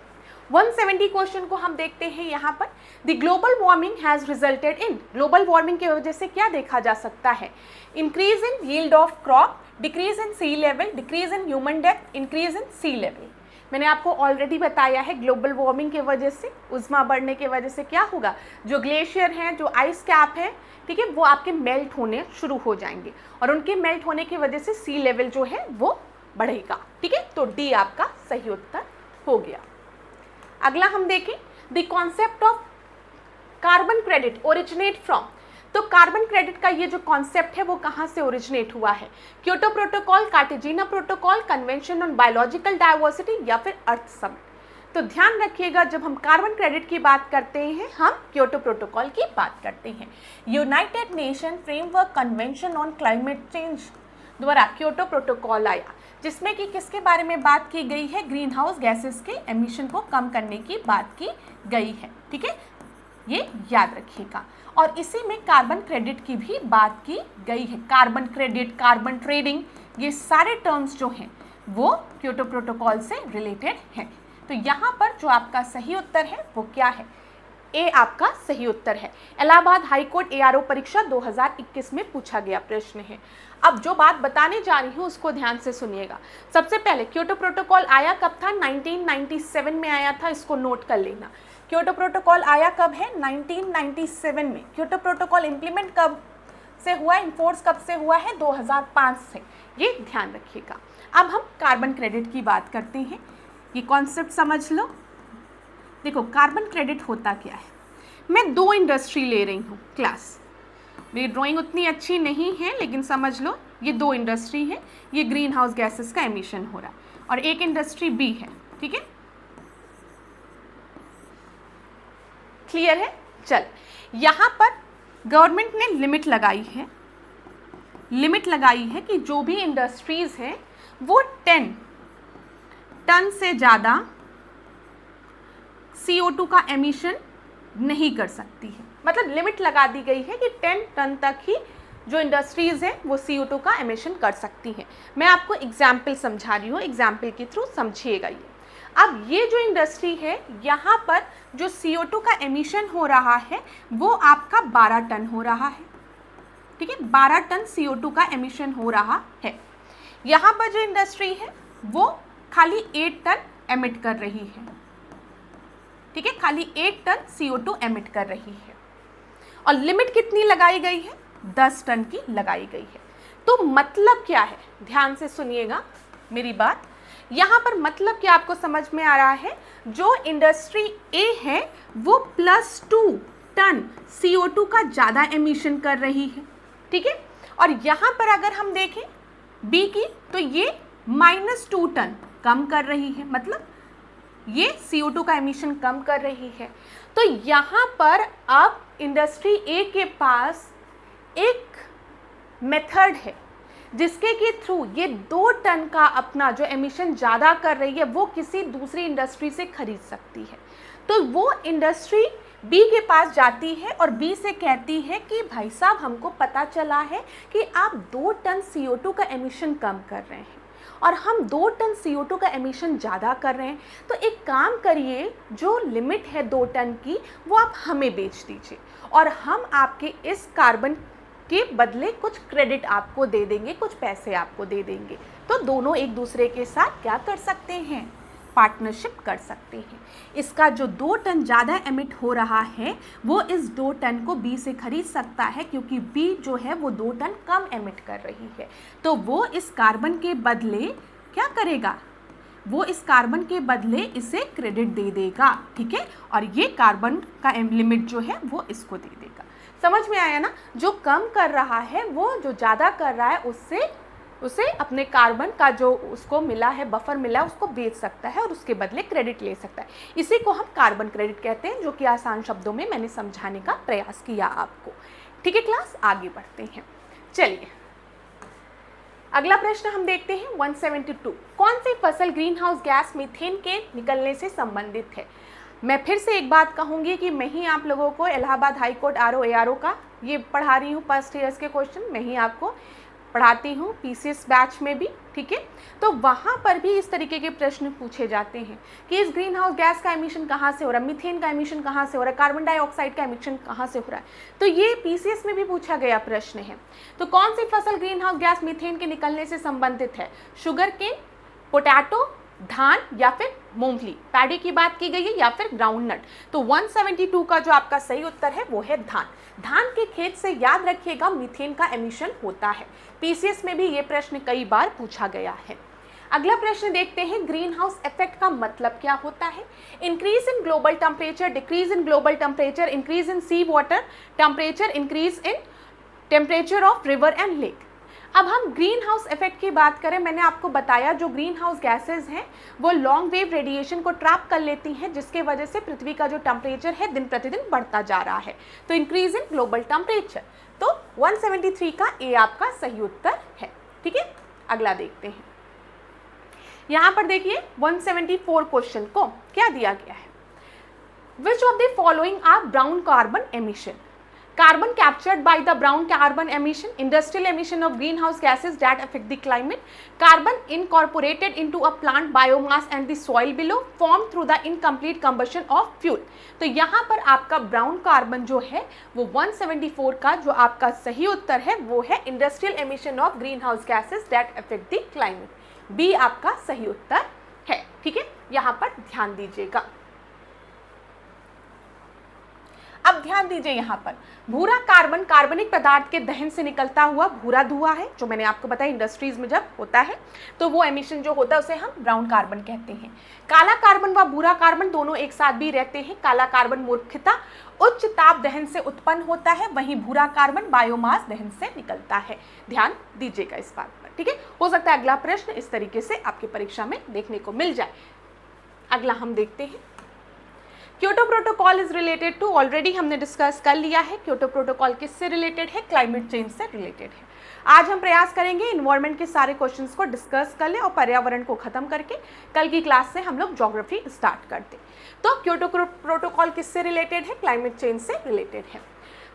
[SPEAKER 1] 170 क्वेश्चन को हम देखते हैं यहाँ पर। The global warming has resulted in, global warming की वजह से क्या देखा जा सकता है? Increase in yield of crop, decrease in sea level, decrease in human death, increase in sea level. मैंने आपको ऑलरेडी बताया है ग्लोबल वार्मिंग की वजह से, उष्मा बढ़ने की वजह से क्या होगा, जो ग्लेशियर हैं, जो आइस कैप है, ठीक है, वो आपके मेल्ट होने शुरू हो जाएंगे और उनके मेल्ट होने की वजह से सी लेवल जो है वो बढ़ेगा। ठीक है, तो डी आपका सही उत्तर हो गया। अगला हम देखें, the concept of carbon credit originate from. तो कार्बन क्रेडिट का ये जो कॉन्सेप्ट है वो कहाँ से ओरिजिनेट हुआ है? Kyoto protocol, Cartagena protocol, convention on biological diversity या फिर अर्थ समिट। तो ध्यान रखिएगा, जब हम कार्बन क्रेडिट की बात करते हैं हम क्योटो प्रोटोकॉल की बात करते हैं। United nation framework convention on climate change द्वारा क्योटो प्रोटोकॉल आया, जिसमें कि किसके बारे में बात की गई है? ग्रीन हाउस गैसेस के एमिशन को कम करने की बात की गई है। ठीक है, ये याद रखिएगा। और इसी में कार्बन क्रेडिट की भी बात की गई है। कार्बन क्रेडिट, कार्बन ट्रेडिंग, ये सारे टर्म्स जो हैं वो क्योटो प्रोटोकॉल से रिलेटेड हैं। तो यहाँ पर जो आपका सही उत्तर है वो क्या है? ए आपका सही उत्तर है। इलाहाबाद हाई कोर्ट एआरओ परीक्षा 2021 में पूछा गया प्रश्न है। अब जो बात बताने जा रही हूँ उसको ध्यान से सुनिएगा। सबसे पहले क्योटो प्रोटोकॉल आया कब था? 1997 में आया था, इसको नोट कर लेना। क्योटो प्रोटोकॉल आया कब है? 1997 में। क्योटो प्रोटोकॉल इंप्लीमेंट कब से हुआ, इन्फोर्स कब से हुआ है? 2005 से। ये ध्यान रखिएगा। अब हम कार्बन क्रेडिट की बात करते हैं, ये कॉन्सेप्ट समझ लो। देखो कार्बन क्रेडिट होता क्या है, मैं दो इंडस्ट्री ले रही हूँ क्लास, मेरी ड्राइंग उतनी अच्छी नहीं है लेकिन समझ लो ये दो इंडस्ट्री है, ये ग्रीन हाउस गैसेस का एमिशन हो रहा है और एक इंडस्ट्री बी है। ठीक है, क्लियर है? चल, यहाँ पर गवर्नमेंट ने लिमिट लगाई है कि जो भी इंडस्ट्रीज है वो 10 टन से ज़्यादा CO2 का एमिशन नहीं कर सकती है। मतलब लिमिट लगा दी गई है कि 10 टन तक ही जो इंडस्ट्रीज़ हैं वो CO2 का एमिशन कर सकती हैं। मैं आपको एग्जाम्पल समझा रही हूँ, एग्जाम्पल के थ्रू समझिएगा ये। अब ये जो इंडस्ट्री है यहाँ पर जो CO2 का एमिशन हो रहा है वो आपका 12 टन हो रहा है। ठीक है, 12 टन CO2 का एमिशन हो रहा है। यहाँ पर जो इंडस्ट्री है वो खाली 8 टन एमिट कर रही है। ठीक है, खाली 8 टन CO2 एमिट कर रही है और लिमिट कितनी लगाई गई है? 10 टन की लगाई गई है। तो मतलब क्या है, ध्यान से सुनिएगा। मेरी बात यहाँ पर मतलब कि आपको समझ में आ रहा है, जो इंडस्ट्री ए है वो +2 टन CO2 का ज़्यादा एमिशन कर रही है, ठीक है। और यहाँ पर अगर हम देखें बी की, तो ये -2 टन कम कर रही है, मतलब ये CO2 का एमिशन कम कर रही है। तो यहाँ पर अब इंडस्ट्री ए के पास एक मेथड है जिसके के थ्रू ये 2 टन का अपना जो एमिशन ज़्यादा कर रही है वो किसी दूसरी इंडस्ट्री से खरीद सकती है। तो वो इंडस्ट्री बी के पास जाती है और बी से कहती है कि भाई साहब, हमको पता चला है कि आप 2 टन CO2 का एमिशन कम कर रहे हैं और हम 2 टन CO2 का एमिशन ज़्यादा कर रहे हैं, तो एक काम करिए, जो लिमिट है 2 टन की वो आप हमें बेच दीजिए और हम आपके इस कार्बन के बदले कुछ क्रेडिट आपको दे देंगे, कुछ पैसे आपको दे देंगे। तो दोनों एक दूसरे के साथ क्या कर सकते हैं, पार्टनरशिप कर सकते हैं। इसका जो 2 टन ज़्यादा एमिट हो रहा है वो इस 2 टन को बी से खरीद सकता है, क्योंकि बी जो है वो 2 टन कम एमिट कर रही है। तो वो इस कार्बन के बदले क्या करेगा, वो इस कार्बन के बदले इसे क्रेडिट दे देगा, ठीक है। और ये कार्बन का लिमिट जो है वो इसको दे देगा। समझ में आया ना, जो कम कर रहा है वो जो ज़्यादा कर रहा है उसे अपने कार्बन का जो उसको मिला है, बफर मिला है, उसको बेच सकता है और उसके बदले क्रेडिट ले सकता है। इसी को हम कार्बन क्रेडिट कहते हैं, जो कि आसान शब्दों में मैंने समझाने का प्रयास किया आपको, ठीक है। क्लास आगे बढ़ते हैं। चलिए अगला प्रश्न हम देखते हैं 172। कौन सी फसल ग्रीन हाउस गैस मीथेन के निकलने से संबंधित है। मैं फिर से एक बात कहूँगी कि मैं ही आप लोगों को Allahabad high court RO ARO का ये पढ़ा रही हूँ, फर्स्ट ईयर्स के क्वेश्चन मैं ही आपको पढ़ाती हूँ, PCS बैच में भी, ठीक है। तो वहाँ पर भी इस तरीके के प्रश्न पूछे जाते हैं कि इस ग्रीन हाउस गैस का एमिशन कहाँ से हो रहा है, मीथेन का एमिशन कहाँ से हो रहा है, कार्बन डाइऑक्साइड का एमिशन कहाँ से हो रहा है। तो ये PCS में भी पूछा गया प्रश्न है। तो कौन सी फसल ग्रीन हाउस गैस मीथेन के निकलने से संबंधित है, शुगर केन, पोटैटो, धान या फिर मूंगफली, पैडी की बात की गई है, या फिर ग्राउंडनट। तो 172 का जो आपका सही उत्तर है वो है धान। धान के खेत से याद रखिएगा मीथेन का एमिशन होता है। PCS में भी ये प्रश्न कई बार पूछा गया है। अगला प्रश्न देखते हैं, ग्रीन हाउस इफेक्ट का मतलब क्या होता है। Increase in global temperature, decrease in global temperature, increase in sea water temperature, increase in temperature of river and lake. अब हम ग्रीन हाउस इफेक्ट की बात करें, मैंने आपको बताया जो ग्रीन हाउस गैसेज हैं वो लॉन्ग वेव रेडिएशन को ट्रैप कर लेती हैं, जिसके वजह से पृथ्वी का जो टेम्परेचर है दिन प्रतिदिन बढ़ता जा रहा है। तो इंक्रीज इन ग्लोबल टेम्परेचर, तो 173 का ए आपका सही उत्तर है, ठीक है। अगला देखते हैं, यहाँ पर देखिए 174 क्वेश्चन को क्या दिया गया है। Which of the following are brown carbon emission. Carbon captured by the brown carbon emission, industrial emission of greenhouse gases that affect the climate, carbon incorporated into a plant biomass and the soil below, formed through the incomplete combustion of fuel। तो यहाँ पर आपका brown carbon जो है वो 174 का जो आपका सही उत्तर है वो है industrial emission of greenhouse gases that affect the climate. B आपका सही उत्तर है, ठीक है। यहाँ पर ध्यान दीजिएगा। अब ध्यान दीजिए, यहाँ पर भूरा कार्बन कार्बनिक पदार्थ के दहन से निकलता हुआ भूरा धुआं है, जो मैंने आपको बताया इंडस्ट्रीज में जब होता है तो वो एमिशन जो होता है उसे हम ब्राउन कार्बन कहते हैं। काला कार्बन व भूरा कार्बन दोनों एक साथ भी रहते हैं। काला कार्बन मुख्यतः उच्च ताप दहन से उत्पन्न होता है, वहीं भूरा कार्बन बायोमास दहन से निकलता है। ध्यान दीजिएगा इस बात पर, ठीक है। हो सकता है अगला प्रश्न इस तरीके से आपकी परीक्षा में देखने को मिल जाए। अगला हम देखते हैं, Kyoto protocol is related to, already हमने डिस्कस कर लिया है। क्योटो प्रोटोकॉल किससे रिलेटेड है, क्लाइमेट चेंज से रिलेटेड है। आज हम प्रयास करेंगे इन्वायरमेंट के सारे क्वेश्चंस को डिस्कस कर लें और पर्यावरण को खत्म करके कल की क्लास से हम लोग ज्योग्राफी स्टार्ट करते। तो क्योटो प्रोटोकॉल किससे रिलेटेड है, क्लाइमेट चेंज से रिलेटेड है।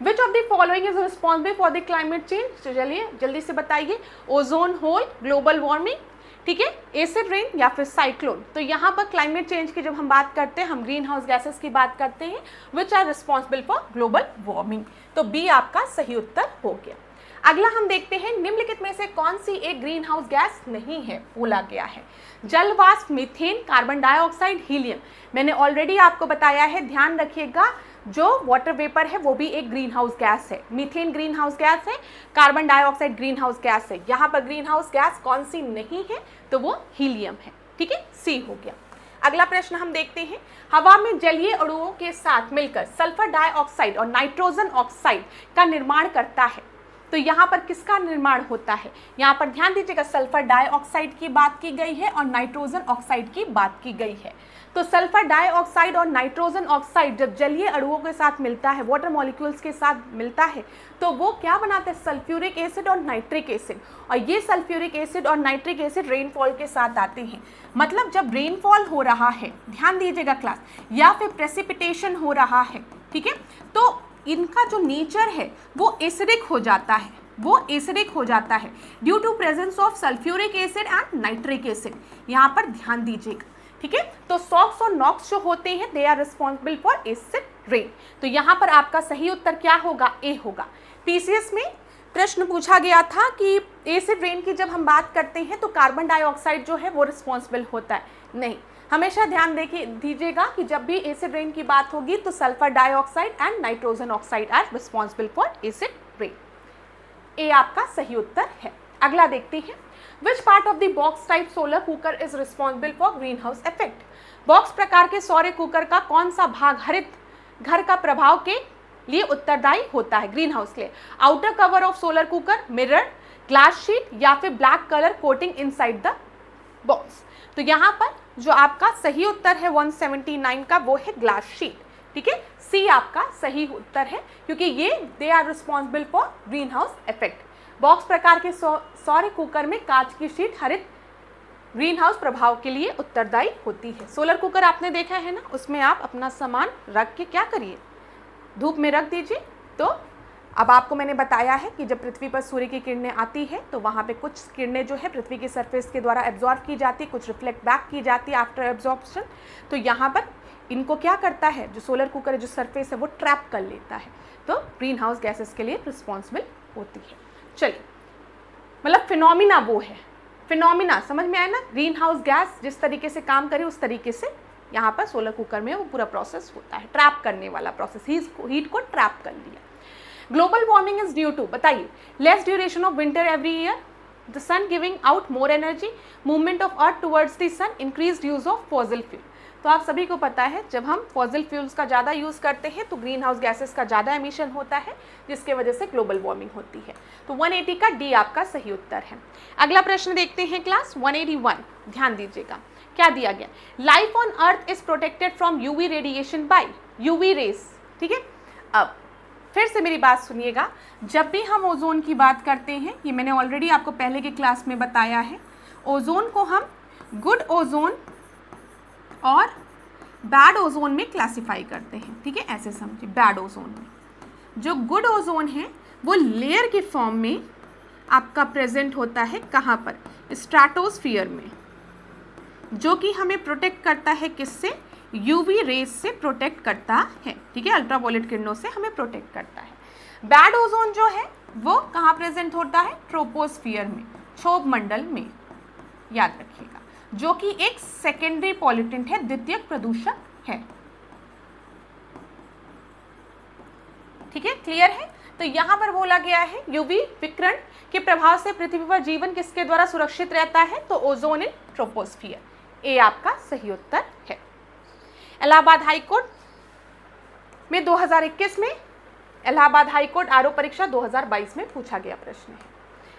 [SPEAKER 1] Which of the following is responsible for the climate change, चलिए जल्दी से बताइए। ओजोन होल, ग्लोबल वार्मिंग, ठीक है, एसिड रेन या फिर साइक्लोन। तो यहाँ पर क्लाइमेट चेंज की जब हम बात करते हैं हम ग्रीन हाउस गैसेस की बात करते हैं, which are responsible for global warming. तो बी आपका सही उत्तर हो गया। अगला हम देखते हैं, निम्नलिखित में से कौन सी एक ग्रीन हाउस गैस नहीं है, बोला गया है। जल वाष्प, मीथेन, कार्बन डाइऑक्साइड, हीलियम। मैंने ऑलरेडी आपको बताया है, ध्यान रखिएगा जो वाटर वेपर है वो भी एक ग्रीन हाउस गैस है। मीथेन ग्रीन हाउस गैस है, carbon dioxide green house gas है। यहाँ पर ग्रीन हाउस गैस कौन सी नहीं है, तो वो हीलियम है। ठीक है, सी हो गया। अगला प्रश्न हम देखते हैं, हवा में जलीय अणुओं के साथ मिलकर सल्फर डाइऑक्साइड और नाइट्रोजन ऑक्साइड का निर्माण करता है। तो यहाँ पर किसका निर्माण होता है? यहाँ पर ध्यान दीजिएगा, सल्फर डाइऑक्साइड की बात की गई है और नाइट्रोजन ऑक्साइड की बात की गई है। तो सल्फर डाइऑक्साइड और नाइट्रोजन ऑक्साइड जब जलीय अणुओं के साथ मिलता है, वाटर मॉलिक्यूल्स के साथ मिलता है, तो वो क्या बनाते हैं? सल्फ्यूरिक एसिड और नाइट्रिक एसिड। और ये सल्फ्यूरिक एसिड और नाइट्रिक एसिड रेनफॉल के साथ आते हैं। मतलब जब रेनफॉल हो रहा है, ध्यान दीजिएगा क्लास, या फिर प्रेसिपिटेशन हो रहा है, ठीक है, तो इनका जो नेचर है वो एसिडिक हो जाता है, वो एसिडिक हो जाता है due to presence of sulphuric acid and nitric acid. यहाँ पर ध्यान दीजिएगा, ठीक है। तो सॉक्स और नॉक्स जो होते हैं, they are responsible for acid rain. तो यहाँ पर आपका सही उत्तर क्या होगा? ए होगा। पीसीएस में प्रश्न पूछा गया था कि एसिड रेन की जब हम बात करते हैं तो कार्बन डाइऑक्साइड जो है वो रिस्पॉन्सिबल होता है। नहीं, हमेशा ध्यान दीजिएगा कि जब भी एसिड रेन की बात होगी तो sulphur dioxide and nitrogen oxide are responsible for acid rain. A आपका सही उत्तर है। अगला देखते हैं, which part of the box type solar cooker is responsible for green house effect? Box प्रकार के सौर कुकर का कौन सा भाग हरित घर का प्रभाव के लिए उत्तरदायी होता है ग्रीन हाउस के लिए? Outer cover of solar cooker, mirror, glass sheet या फिर black colour coating inside the box? तो यहाँ पर जो आपका सही उत्तर है 179 का, वो है ग्लास शीट। ठीक है, सी आपका सही उत्तर है, क्योंकि ये they are responsible for green house effect. Box प्रकार के सौर कुकर में कांच की शीट हरित ग्रीन हाउस प्रभाव के लिए उत्तरदायी होती है। सोलर कुकर आपने देखा है ना, उसमें आप अपना सामान रख के क्या करिए, धूप में रख दीजिए। तो अब आपको मैंने बताया है कि जब पृथ्वी पर सूर्य की किरणें आती है तो वहाँ पे कुछ किरणें जो है पृथ्वी की सरफेस के द्वारा एब्जॉर्ब की जाती है, कुछ रिफ्लेक्ट बैक की जाती है आफ्टर एब्जॉर्प्शन। तो यहाँ पर इनको क्या करता है, जो सोलर कुकर जो सरफेस है वो ट्रैप कर लेता है, तो ग्रीन हाउस गैसेस के लिए रिस्पॉन्सिबल होती है। चलिए, मतलब फिनोमिना वो है, फिनोमिना समझ में आया ना? ग्रीन हाउस गैस जिस तरीके से काम करे उस तरीके से यहाँ पर सोलर कुकर में वो पूरा प्रोसेस होता है, ट्रैप करने वाला प्रोसेस, हीट को ट्रैप कर लिया। Global warming is due to, बताइए, less duration of winter every year, the sun giving out more energy, movement of earth towards the sun, increased use of fossil fuel. तो आप सभी को पता है जब हम फॉसिल फ्यूल्स का ज़्यादा यूज़ करते हैं तो ग्रीन हाउस गैसेस का ज़्यादा एमिशन होता है, जिसके वजह से ग्लोबल वार्मिंग होती है। तो 180 का डी आपका सही उत्तर है। अगला प्रश्न देखते हैं क्लास 181, ध्यान दीजिएगा क्या दिया गया, life on earth is protected from UV radiation by UV rays. ठीक है, अब फिर से मेरी बात सुनिएगा, जब भी हम ओजोन की बात करते हैं, ये मैंने ऑलरेडी आपको पहले के क्लास में बताया है, ओजोन को हम गुड ओजोन और बैड ओजोन में क्लासिफाई करते हैं। ठीक है, ऐसे समझिए, बैड ओजोन में जो गुड ओजोन है वो लेयर के फॉर्म में आपका प्रेजेंट होता है, कहाँ पर, स्ट्रेटोस्फीयर में, जो कि हमें प्रोटेक्ट करता है किससे, यूवी रेस से प्रोटेक्ट करता है। ठीक है, अल्ट्रावायलेट किरणों से हमें प्रोटेक्ट करता है। बैड ओजोन जो है वो कहाँ प्रेजेंट होता है, ट्रोपोस्फीयर में, क्षोभ मंडल में, याद रखिएगा, जो कि एक सेकेंडरी पॉल्यूटेंट है, द्वितीयक प्रदूषक है। ठीक है, क्लियर है? तो यहाँ पर बोला गया है यूवी विकिरण के प्रभाव से पृथ्वी पर जीवन किसके द्वारा सुरक्षित रहता है, तो ओजोन इन ट्रोपोस्फियर। ए आपका सही उत्तर है। इलाहाबाद हाईकोर्ट में 2021 में, इलाहाबाद हाईकोर्ट आरओ परीक्षा 2022 में पूछा गया प्रश्न है।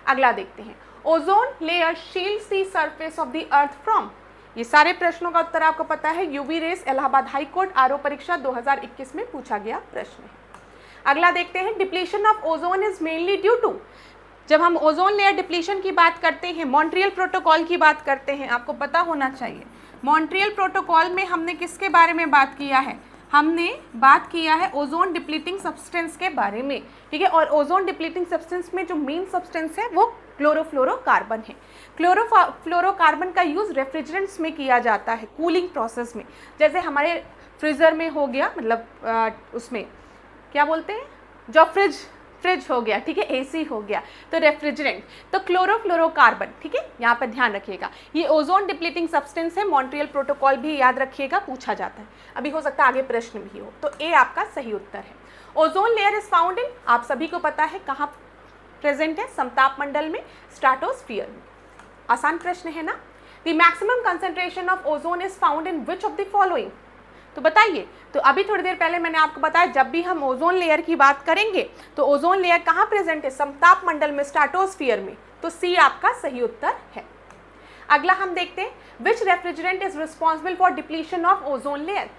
[SPEAKER 1] अगला देखते हैं, ozone layer shields the surface of the earth from. ये सारे प्रश्नों का उत्तर आपको पता है, UV rays, Allahabad high court RO परीक्षा 2021 में पूछा गया प्रश्न है। अगला देखते हैं, depletion of ozone is mainly due to. जब हम ओजोन लेयर डिप्लीशन की बात करते हैं, मॉन्ट्रियल प्रोटोकॉल की बात करते हैं, आपको पता होना चाहिए मॉन्ट्रियल प्रोटोकॉल में हमने किसके बारे में बात किया है, हमने बात किया है ओजोन डिप्लीटिंग सब्सटेंस के बारे में। ठीक है, और ओजोन डिप्लीटिंग सब्सटेंस में जो मेन सब्सटेंस है वो क्लोरोफ्लोरोकार्बन है। क्लोरोफ्लोरोकार्बन का यूज़ रेफ्रिजरेंट्स में किया जाता है, कूलिंग प्रोसेस में, जैसे हमारे फ्रीज़र में हो गया, मतलब उसमें क्या बोलते हैं, जो फ्रिज फ्रिज हो गया, ठीक है, एसी हो गया, तो रेफ्रिजरेंट, तो क्लोरोफ्लोरोकार्बन, ठीक है, यहाँ पर ध्यान रखिएगा, ये ओजोन डिप्लीटिंग सब्सटेंस है, मॉन्ट्रियल प्रोटोकॉल भी याद रखिएगा, पूछा जाता है, अभी हो सकता है आगे प्रश्न भी हो, तो ए आपका सही उत्तर है। Ozone layer is found in, आप सभी को पता है कहाँ प्रेजेंट है, समताप मंडल में, स्ट्रेटोस्फीयर में। आसान प्रश्न है ना। The maximum concentration of ozone is found in which of the following, तो बताइए। तो अभी थोड़ी देर पहले मैंने आपको बताया जब भी हम ओजोन लेयर की बात करेंगे तो ओजोन लेयर कहाँ प्रेजेंट है, समताप मंडल में, स्ट्रेटोस्फीयर में, तो सी आपका सही उत्तर है। अगला हम देखते हैं, which refrigerant is responsible for depletion of ozone layer.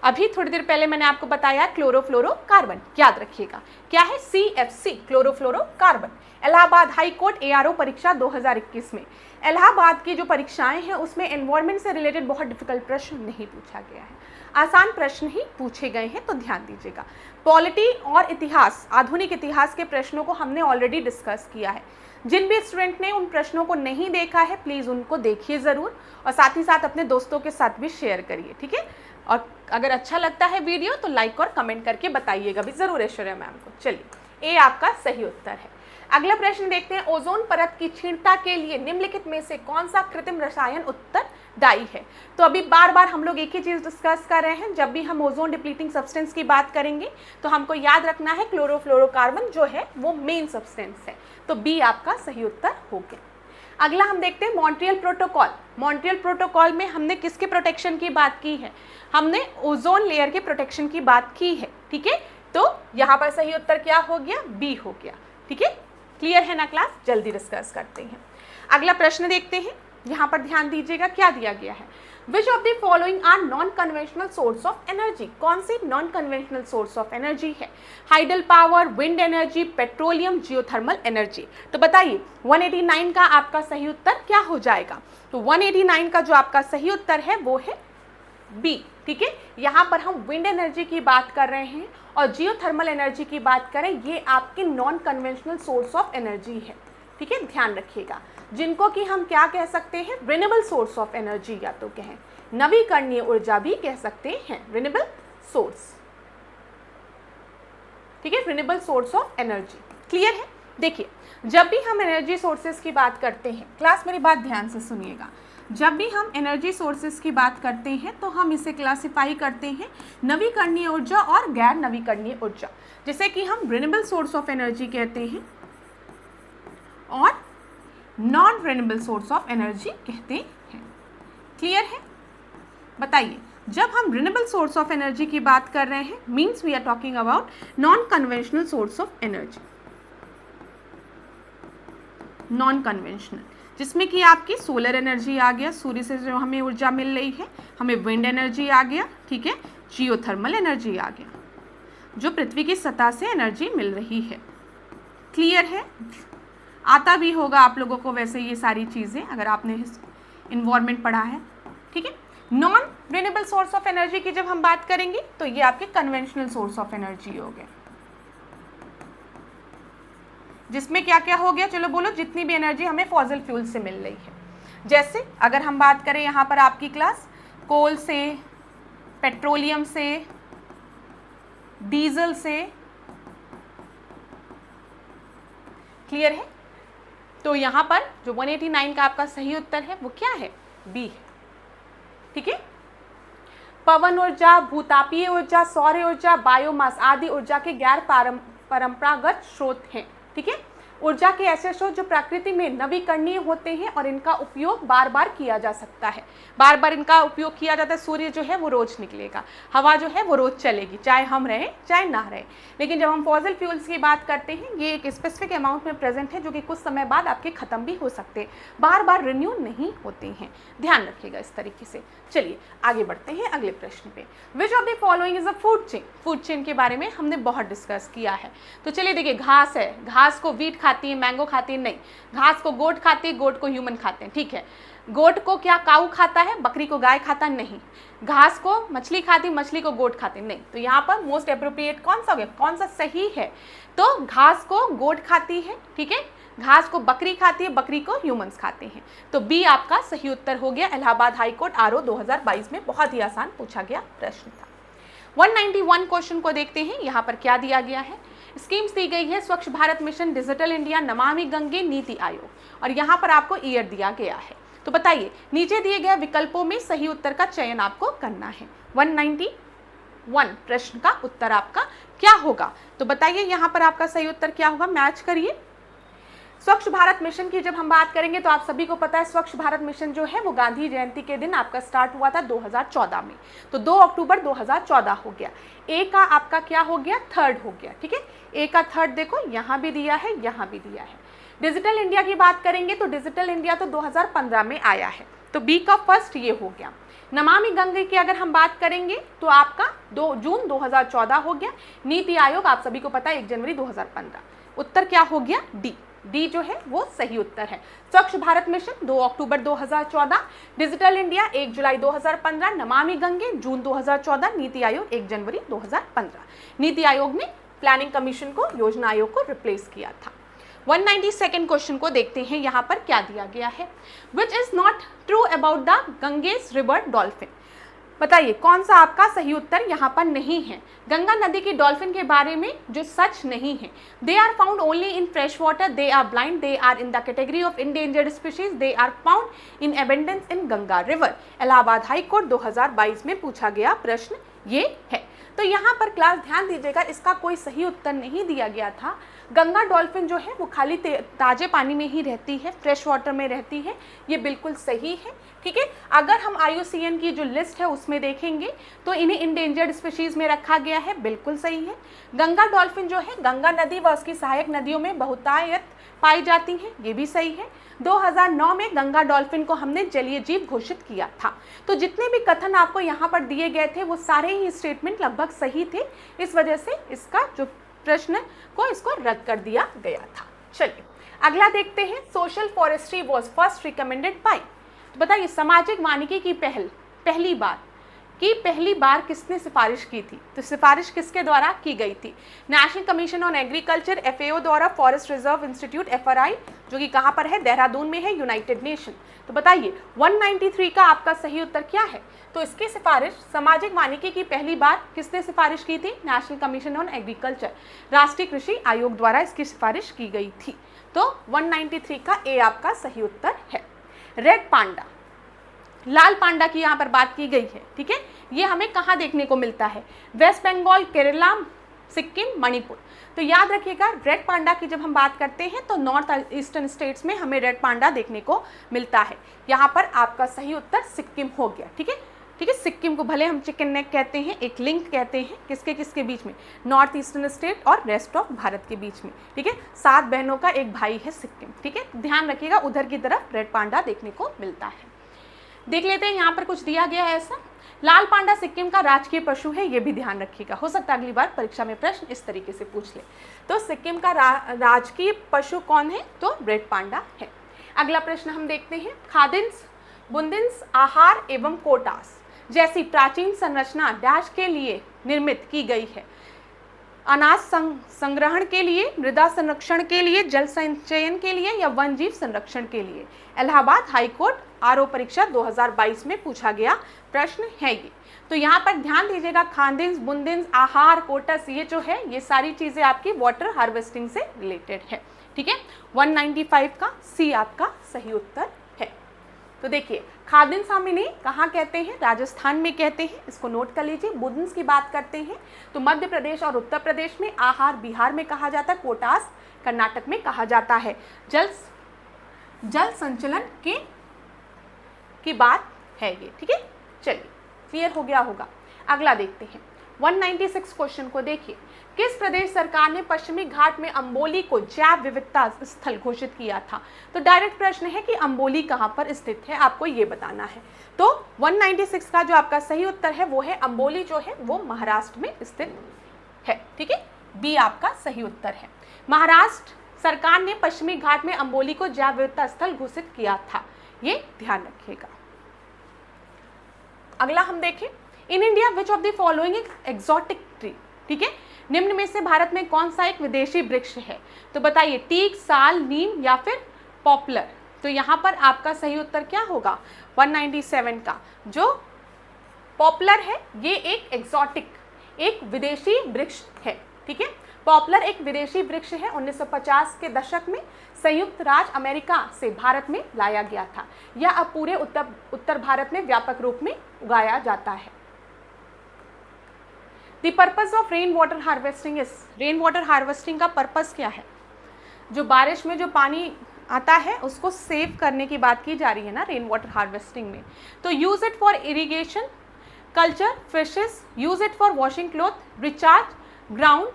[SPEAKER 1] अभी थोड़ी देर पहले मैंने आपको बताया क्लोरोफ्लोरोकार्बन, याद रखिएगा क्या है, CFC, chlorofluorocarbon. Allahabad high court ARO परीक्षा 2021 में, इलाहाबाद की जो परीक्षाएं हैं उसमें एनवायरनमेंट से रिलेटेड बहुत डिफिकल्ट प्रश्न नहीं पूछा गया है, आसान प्रश्न ही पूछे गए हैं, तो ध्यान दीजिएगा। पॉलिटी और इतिहास, आधुनिक इतिहास के प्रश्नों को हमने ऑलरेडी डिस्कस किया है। जिन भी स्टूडेंट ने उन प्रश्नों को नहीं देखा है प्लीज़ उनको देखिए ज़रूर, और साथ ही साथ अपने दोस्तों के साथ भी शेयर करिए, ठीक है। और अगर अच्छा लगता है वीडियो तो लाइक और कमेंट करके बताइएगा भी ज़रूर ऐश्वर्या मैम को। चलिए, ए आपका सही उत्तर है। अगला प्रश्न देखते हैं, ओजोन परत की क्षीणता के लिए निम्नलिखित में से कौन सा कृत्रिम रसायन उत्तरदायी है। तो अभी बार बार हम लोग एक ही चीज़ डिस्कस कर रहे हैं, जब भी हम ओजोन डिप्लीटिंग सब्सटेंस की बात करेंगे तो हमको याद रखना है क्लोरोफ्लोरोकार्बन जो है वो मेन सब्सटेंस है, तो बी आपका सही उत्तर हो गया। अगला हम देखते हैं मॉन्ट्रियल प्रोटोकॉल। मॉन्ट्रियल प्रोटोकॉल में हमने किसके प्रोटेक्शन की बात की है, हमने ओजोन लेयर के प्रोटेक्शन की बात की है, ठीक है। तो यहाँ पर सही उत्तर क्या हो गया, बी हो गया, ठीक है। क्लियर है ना क्लास, जल्दी डिस्कस करते हैं। अगला प्रश्न देखते हैं, यहाँ पर ध्यान दीजिएगा क्या दिया गया है, which of the following are non conventional source of energy. कौन सी non conventional source of energy है, hydel power, wind energy, petroleum, geothermal energy. तो बताइए 189 का आपका सही उत्तर क्या हो जाएगा। तो 189 का जो आपका सही उत्तर है वो है बी, ठीक है। यहाँ पर हम विंड एनर्जी की बात कर रहे हैं और जियोथर्मल एनर्जी की बात करें, ये आपकी non conventional source of energy है, ठीक है, ध्यान रखिएगा। जिनको कि हम क्या कह सकते हैं, रिन्यूएबल सोर्स ऑफ एनर्जी, या तो कहें नवीकरणीय ऊर्जा भी कह सकते हैं, रिन्यूएबल सोर्स, ठीक है, renewable source of energy. Clear है। देखिए, जब भी हम एनर्जी सोर्सेज की बात करते हैं, क्लास मेरी बात ध्यान से सुनिएगा, जब भी हम एनर्जी सोर्सेज की बात करते हैं तो हम इसे क्लासिफाई करते हैं नवीकरणीय ऊर्जा और गैर नवीकरणीय ऊर्जा, जिसे कि हम रिन्यूएबल सोर्स ऑफ एनर्जी कहते हैं और non renewable source of energy कहते हैं। क्लियर है। बताइए, जब हम रिन्यूएबल सोर्स ऑफ एनर्जी की बात कर रहे हैं means we are talking about non conventional source of energy, non conventional, जिसमें कि आपकी सोलर एनर्जी आ गया, सूर्य से जो हमें ऊर्जा मिल रही है, हमें विंड एनर्जी आ गया, ठीक है, जियोथर्मल एनर्जी आ गया, जो पृथ्वी की सतह से एनर्जी मिल रही है। क्लियर है। आता भी होगा आप लोगों को वैसे ये सारी चीज़ें अगर आपने इन्वायरमेंट पढ़ा है, ठीक है। Non renewable source of energy की जब हम बात करेंगे तो ये आपके कन्वेंशनल सोर्स ऑफ एनर्जी हो गए, जिसमें क्या क्या हो गया, चलो बोलो, जितनी भी एनर्जी हमें फॉसिल फ्यूल से मिल रही है। जैसे अगर हम बात करें यहाँ पर आपकी क्लास, कोल से, पेट्रोलियम से, डीजल से। क्लियर है। तो यहाँ पर जो 189 का आपका सही उत्तर है वो क्या है, बी है, ठीक है। पवन ऊर्जा, भूतापीय ऊर्जा, सौर ऊर्जा, बायोमास आदि ऊर्जा के गैर परंपरागत स्रोत हैं, ठीक है। ऊर्जा के ऐसे स्रोत जो प्रकृति में नवीकरणीय होते हैं और इनका उपयोग बार बार किया जा सकता है, बार बार इनका उपयोग किया जाता है। सूर्य जो है वो रोज निकलेगा, हवा जो है वो रोज चलेगी, चाहे हम रहें चाहे ना रहें। लेकिन जब हम फॉसिल फ्यूल्स की बात करते हैं, ये एक स्पेसिफिक अमाउंट में प्रेजेंट है जो कि कुछ समय बाद आपके खत्म भी हो सकते हैं, बार बार रिन्यू नहीं होते हैं, ध्यान रखिएगा इस तरीके से। चलिए आगे बढ़ते हैं अगले प्रश्न पे। विच of the following is a food chain. Food chain के बारे में हमने बहुत डिस्कस किया है। तो चलिए देखिए, घास है, घास को वीट खाती है, मैंगो खाती है, नहीं। घास को गोट खाती है, गोट को ह्यूमन खाते हैं, ठीक है। गोट को क्या काऊ खाता है, बकरी को गाय खाता नहीं। घास को मछली खाती, मछली को गोट खाते नहीं। तो यहाँ पर मोस्ट अप्रोप्रिएट कौन सा हो गया, कौन सा सही है। तो घास को गोट खाती है, ठीक है, घास को बकरी खाती है, बकरी को ह्यूमंस खाते हैं। तो बी आपका सही उत्तर हो गया। इलाहाबाद हाई कोर्ट आरओ 2022 में बहुत ही आसान पूछा गया प्रश्न था। 191 क्वेश्चन को देखते हैं, यहाँ पर क्या दिया गया है। स्कीम्स दी गई है स्वच्छ Bharat mission, digital India, Namami Gange, NITI Aayog, और यहाँ पर आपको ईयर दिया गया है। तो बताइए नीचे दिए गए विकल्पों में सही उत्तर का चयन आपको करना है। 191 प्रश्न का उत्तर आपका क्या होगा? तो बताइए यहाँ पर आपका सही उत्तर क्या होगा, मैच करिए। स्वच्छ भारत मिशन की जब हम बात करेंगे तो आप सभी को पता है स्वच्छ भारत मिशन जो है वो गांधी जयंती के दिन आपका स्टार्ट हुआ था 2014 में, तो 2 अक्टूबर 2014 हो गया। ए का आपका क्या हो गया, थर्ड हो गया, ठीक है। ए का थर्ड देखो यहाँ भी दिया है, यहाँ भी दिया है। डिजिटल इंडिया की बात करेंगे तो डिजिटल इंडिया तो 2015 में आया है, तो बी का फर्स्ट ये हो गया। नमामि गंगे की अगर हम बात करेंगे तो आपका 2 जून 2014 हो गया। नीति आयोग आप सभी को पता है 1 जनवरी 2015। उत्तर क्या हो गया, डी। डी जो है वो सही उत्तर है। स्वच्छ भारत मिशन 2 अक्टूबर 2014, डिजिटल इंडिया 1 जुलाई 2015, नमामि गंगे जून 2014, नीति आयोग 1 जनवरी 2015। नीति आयोग ने प्लानिंग कमीशन को, योजना आयोग को रिप्लेस किया था। 192 क्वेश्चन को देखते हैं, यहाँ पर क्या दिया गया है। Which is not true about the Ganges river dolphin. बताइए कौन सा आपका सही उत्तर यहाँ पर नहीं है। गंगा नदी की डॉल्फिन के बारे में जो सच नहीं है, they are found only in fresh water, they are blind, they are in the category of endangered species, they are found in abundance in Ganga river. Allahabad high court 2022 में पूछा गया प्रश्न ये है। तो यहाँ पर क्लास ध्यान दीजिएगा, इसका कोई सही उत्तर नहीं दिया गया था। गंगा डॉल्फिन जो है वो खाली ताजे पानी में ही रहती है, फ्रेश वाटर में रहती है, ये बिल्कुल सही है, ठीक है। अगर हम IUCN की जो लिस्ट है उसमें देखेंगे तो इन्हें इंडेंजर्ड स्पीशीज में रखा गया है, बिल्कुल सही है। गंगा डॉल्फिन जो है गंगा नदी व उसकी सहायक नदियों में बहुतायत पाई जाती हैं, ये भी सही है। 2009 में गंगा डॉल्फिन को हमने जलीय जीव घोषित किया था। तो जितने भी कथन आपको यहाँ पर दिए गए थे वो सारे ही स्टेटमेंट लगभग सही थे, इस वजह से इसका जो प्रश्न को इसको रद्द कर दिया गया था। चलिए अगला देखते हैं। Social forestry was first recommended by. तो बताइए सामाजिक वानिकी की पहली बार किसने सिफारिश की थी। तो सिफारिश किसके द्वारा की गई थी। National commission on agriculture, FAO द्वारा, फॉरेस्ट रिजर्व इंस्टीट्यूट FRI जो कि कहाँ पर है, देहरादून में है, यूनाइटेड नेशन। तो बताइए 193 का आपका सही उत्तर क्या है। तो इसकी सिफारिश सामाजिक वानिकी की पहली बार किसने सिफारिश की थी, नेशनल कमीशन ऑन एग्रीकल्चर, राष्ट्रीय कृषि आयोग द्वारा इसकी सिफारिश की गई थी। तो 193 का ए आपका सही उत्तर है। रेड पांडा, लाल पांडा की यहाँ पर बात की गई है, ठीक है। ये हमें कहाँ देखने को मिलता है, वेस्ट बंगाल, केरला, सिक्किम, मणिपुर। तो याद रखिएगा रेड पांडा की जब हम बात करते हैं तो नॉर्थ ईस्टर्न स्टेट्स में हमें रेड पांडा देखने को मिलता है। यहाँ पर आपका सही उत्तर सिक्किम हो गया, ठीक है, ठीक है। सिक्किम को भले हम चिकन नेक कहते हैं, एक लिंक कहते हैं, किसके किसके बीच में, नॉर्थ ईस्टर्न स्टेट और रेस्ट ऑफ भारत के बीच में, ठीक है। 7 बहनों का एक भाई है सिक्किम, ठीक है। ध्यान रखिएगा उधर की तरफ रेड पांडा देखने को मिलता है। देख लेते हैं यहाँ पर कुछ दिया गया है ऐसा। लाल पांडा सिक्किम का राजकीय पशु है, ये भी ध्यान रखिएगा, हो सकता है अगली बार परीक्षा में प्रश्न इस तरीके से पूछ ले। तो सिक्किम का राजकीय पशु कौन है, तो रेड पांडा है। अगला प्रश्न हम देखते हैं। खादिन्स, बुंदिन्स, आहार एवं कोटास जैसी प्राचीन संरचना डैश के लिए निर्मित की गई है। अनाज संग्रहण के लिए, मृदा संरक्षण के लिए, जल संचयन के लिए या वन जीव संरक्षण के लिए। इलाहाबाद हाई कोर्ट RO परीक्षा 2022 में पूछा गया प्रश्न है ये। तो यहाँ पर ध्यान दीजिएगा, खादिन्स, बुंदिन्स, आहार, कोटस, ये जो है ये सारी चीजें आपकी वाटर हार्वेस्टिंग से रिलेटेड है, ठीक है। 195 का सी आपका सही उत्तर है। तो देखिए खादिन्स हम इन्हें कहाँ कहते हैं, राजस्थान में कहते हैं, इसको नोट कर लीजिए। बुंदिन्स की बात करते हैं तो मध्य प्रदेश और उत्तर प्रदेश में, आहार बिहार में कहा जाता है, कोटास कर्नाटक में कहा जाता है। जल संचलन की बात है ये, ठीक है। चलिए क्लियर हो गया होगा। अगला देखते हैं 196 क्वेश्चन को देखिए। किस प्रदेश सरकार ने पश्चिमी घाट में अंबोली को जैव विविधता स्थल घोषित किया था। तो डायरेक्ट प्रश्न है कि अंबोली कहाँ पर स्थित है, आपको ये बताना है। तो 196 का जो आपका सही उत्तर है वो है अंबोली जो है वो महाराष्ट्र में स्थित है, ठीक है। बी आपका सही उत्तर है। महाराष्ट्र सरकार ने पश्चिमी घाट में अंबोली को जैव विविधता स्थल घोषित किया था, ये ध्यान रखिएगा। अगला हम देखें। In India which of the following exotic tree, ठीक है। निम्न में से भारत में कौन सा एक विदेशी वृक्ष है। तो बताइए टीक, साल, नीम या फिर पॉपुलर। तो यहाँ पर आपका सही उत्तर क्या होगा, 197 का जो पॉपुलर है ये एक एक्सोटिक, एक विदेशी वृक्ष है, ठीक है। पॉपुलर एक विदेशी वृक्ष है, 1950 के दशक में संयुक्त राज्य अमेरिका से भारत में लाया गया था। यह अब पूरे उत्तर भारत में व्यापक रूप में उगाया जाता है। The purpose of rain water harvesting is, rain water harvesting का पर्पस क्या है? जो बारिश में जो पानी आता है उसको सेव करने की बात की जा रही है ना रेन वाटर हार्वेस्टिंग में। तो use it for irrigation, culture fishes, use it for washing cloth, recharge ground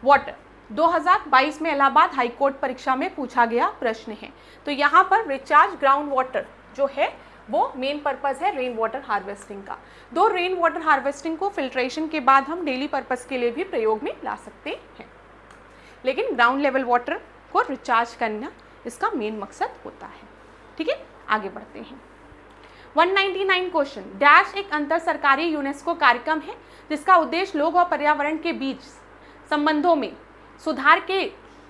[SPEAKER 1] water. 2022 में इलाहाबाद हाई कोर्ट परीक्षा में पूछा गया प्रश्न है। तो यहाँ पर रिचार्ज ग्राउंड वाटर जो है वो मेन पर्पस है रेन वाटर हार्वेस्टिंग का। दो रेन वाटर हार्वेस्टिंग को फिल्ट्रेशन के बाद हम डेली पर्पस के लिए भी प्रयोग में ला सकते हैं, लेकिन ग्राउंड लेवल वाटर को रिचार्ज करना इसका मेन मकसद होता है। ठीक है, आगे बढ़ते हैं। 199 क्वेश्चन, डैश एक अंतर सरकारी यूनेस्को कार्यक्रम है जिसका उद्देश्य लोग और पर्यावरण के बीच संबंधों में सुधार के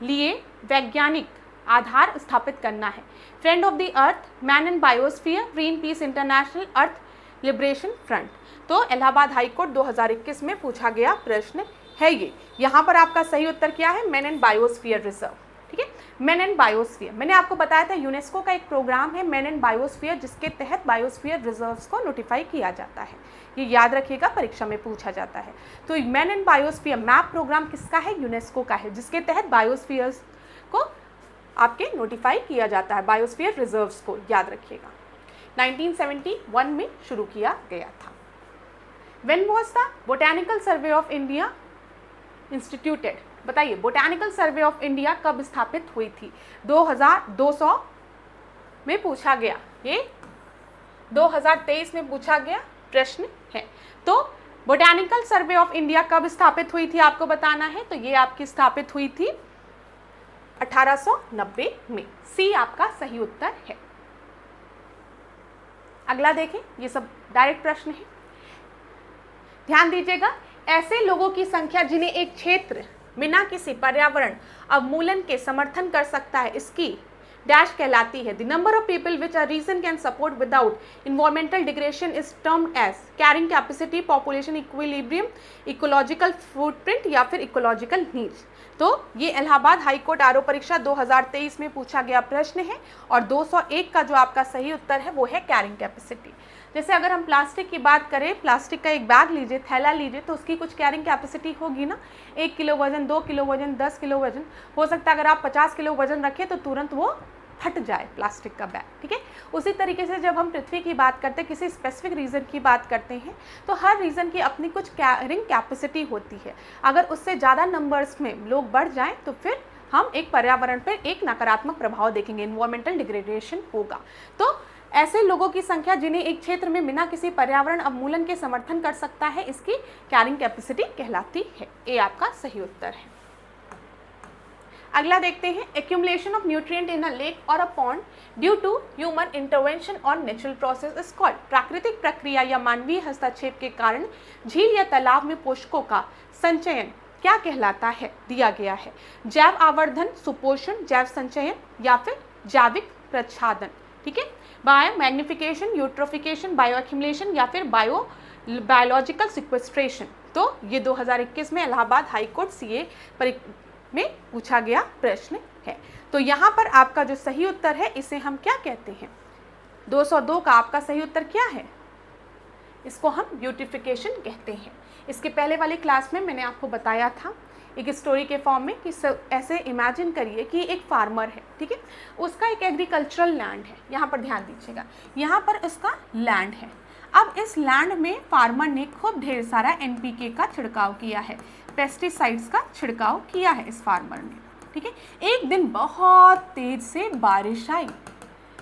[SPEAKER 1] लिए वैज्ञानिक आधार स्थापित करना है। Friend of the earth, man and biosphere, green peas international, earth liberation front. तो इलाहाबाद हाई कोर्ट 2021 में पूछा गया प्रश्न है ये। यहाँ पर आपका सही उत्तर क्या है? Man and biosphere reserve. ठीक है, मैन एंड बायोस्फीयर, मैंने आपको बताया था यूनेस्को का एक प्रोग्राम है मैन एंड बायोस्फीयर, जिसके तहत बायोस्फीयर रिजर्व्स को नोटिफाई किया जाता है। ये याद रखिएगा, परीक्षा में पूछा जाता है। तो man and biosphere map programme किसका है? यूनेस्को का है, जिसके तहत बायोस्फीयर्स को आपके नोटिफाई किया जाता है, बायोस्फीयर रिजर्व्स को, याद रखिएगा। 1971 में शुरू किया गया था। When was the botanical survey of India instituted? बताइए, बोटैनिकल सर्वे ऑफ इंडिया कब स्थापित हुई थी? 2200 में पूछा गया, ये 2023 में पूछा गया प्रश्न है। तो बोटैनिकल सर्वे ऑफ इंडिया कब स्थापित हुई थी आपको बताना है। तो ये आपकी स्थापित हुई थी 1890 में। सी आपका सही उत्तर है। अगला देखें, ये सब डायरेक्ट प्रश्न है, ध्यान दीजिएगा। ऐसे लोगों की संख्या जिन्हें एक क्षेत्र बिना किसी पर्यावरण अवमूलन के समर्थन कर सकता है, इसकी डैश कहलाती है। The number of people which a region can support without environmental degradation is termed as carrying capacity, population equilibrium, ecological footprint या फिर इकोलॉजिकल नीड्स। तो ये इलाहाबाद हाई कोर्ट आरओ परीक्षा 2023 में पूछा गया प्रश्न है और 201 का जो आपका सही उत्तर है वो है कैरिंग कैपेसिटी। जैसे अगर हम प्लास्टिक की बात करें, प्लास्टिक का एक बैग लीजिए, थैला लीजिए, तो उसकी कुछ कैरिंग कैपेसिटी होगी ना। 1 किलो वजन, 2 किलो वजन, 10 किलो वजन हो सकता है। अगर आप 50 किलो वजन रखें तो तुरंत वो फट जाए प्लास्टिक का बैग। ठीक है, उसी तरीके से जब हम पृथ्वी की बात करते हैं, किसी स्पेसिफिक रीजन की बात करते हैं, तो हर रीजन की अपनी कुछ कैरिंग कैपेसिटी होती है। अगर उससे ज़्यादा नंबर्स में लोग बढ़ जाएं तो फिर हम एक पर्यावरण पर एक नकारात्मक प्रभाव देखेंगे, इन्वायरमेंटल डिग्रेडेशन होगा। तो ऐसे लोगों की संख्या जिन्हें एक क्षेत्र में बिना किसी पर्यावरण अवमूलन के समर्थन कर सकता है, इसकी कैरिंग कैपेसिटी कहलाती है। ये आपका सही उत्तर है। अगला देखते हैं, accumulation of nutrient in a lake or a pond due to human intervention or natural process is called. प्राकृतिक प्रक्रिया या मानवीय हस्तक्षेप के कारण झील या तालाब में पोषकों का संचयन क्या कहलाता है? दिया गया है जैव आवर्धन, सुपोषण, जैव संचयन या फिर जैविक प्रच्छादन। ठीक है, bio magnification, eutrophication, bio accumulation या फिर बायोलॉजिकल सिक्वेस्ट्रेशन। तो ये 2021 में इलाहाबाद हाई कोर्ट सीए में पूछा गया प्रश्न है। तो यहाँ पर आपका जो सही उत्तर है इसे हम क्या कहते हैं? 202 का आपका सही उत्तर क्या है? इसको हम ब्यूटिफिकेशन कहते हैं। इसके पहले वाली क्लास में मैंने आपको बताया था एक स्टोरी के फॉर्म में कि ऐसे इमेजिन करिए कि एक फार्मर है, ठीक है, उसका एक एग्रीकल्चरल लैंड है। यहाँ पर ध्यान दीजिएगा, यहाँ पर उसका लैंड है। अब इस लैंड में फार्मर ने खूब ढेर सारा एनपीके का छिड़काव किया है, पेस्टिसाइड्स का छिड़काव किया है इस फार्मर ने। ठीक है, एक दिन बहुत तेज से बारिश आई।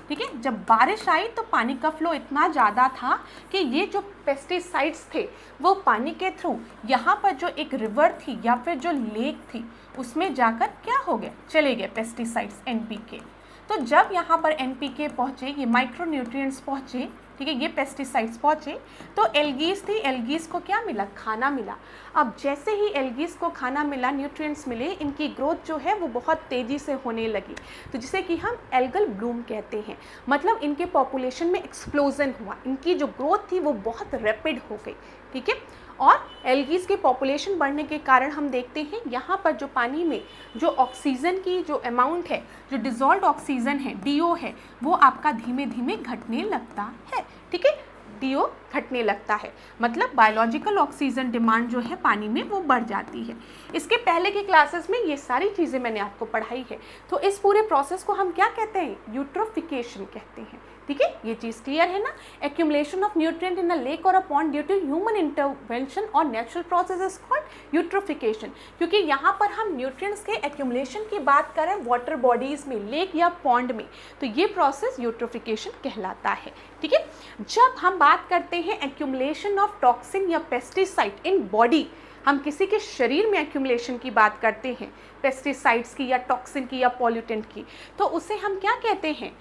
[SPEAKER 1] ठीक है, जब बारिश आई तो पानी का फ्लो इतना ज़्यादा था कि ये जो पेस्टिसाइड्स थे वो पानी के थ्रू यहाँ पर जो एक रिवर थी या फिर जो लेक थी उसमें जाकर क्या हो गया, चले गए पेस्टिसाइड्स, एनपीके। तो जब यहाँ पर एनपीके पहुँचे, ये माइक्रो न्यूट्रिएंट्स पहुँचे, ठीक है, ये पेस्टिसाइड्स पहुँचे, तो एल्गीज थी, एल्गीज को क्या मिला? खाना मिला। अब जैसे ही एल्गीज को खाना मिला, न्यूट्रिएंट्स मिले, इनकी ग्रोथ जो है वो बहुत तेज़ी से होने लगी, तो जिसे कि हम एल्गल ब्लूम कहते हैं। मतलब इनके पॉपुलेशन में एक्सप्लोजन हुआ, इनकी जो ग्रोथ थी वो बहुत रैपिड हो गई। ठीक है, और एल्गीज की पॉपुलेशन बढ़ने के कारण हम देखते हैं यहाँ पर जो पानी में जो ऑक्सीजन की जो अमाउंट है, जो डिजॉल्व्ड ऑक्सीजन है, DO है, वो आपका धीमे धीमे घटने लगता है। ठीक है, DO घटने लगता है, मतलब बायोलॉजिकल ऑक्सीजन डिमांड जो है पानी में वो बढ़ जाती है। इसके पहले की क्लासेस में ये सारी चीज़ें मैंने आपको पढ़ाई है। तो इस पूरे प्रोसेस को हम क्या कहते हैं? यूट्रोफिकेशन कहते हैं। ठीक है, ये चीज़ क्लियर है ना? Accumulation of nutrient in a lake or a pond due to human intervention or natural process is called eutrophication. क्योंकि यहाँ पर हम न्यूट्रिएंट्स के एक्यूमुलेशन की बात करें वाटर बॉडीज़ में, लेक या पॉन्ड में, तो ये प्रोसेस यूट्रोफिकेशन कहलाता है। ठीक है, जब हम बात करते हैं एक्यूमुलेशन ऑफ टॉक्सिन या पेस्टिसाइड इन बॉडी, हम किसी के शरीर में एक्यूमुलेशन की बात करते हैं, पेस्टिसाइड्स की या टॉक्सिन की या पॉल्यूटेंट की, तो उसे हम क्या कहते हैं?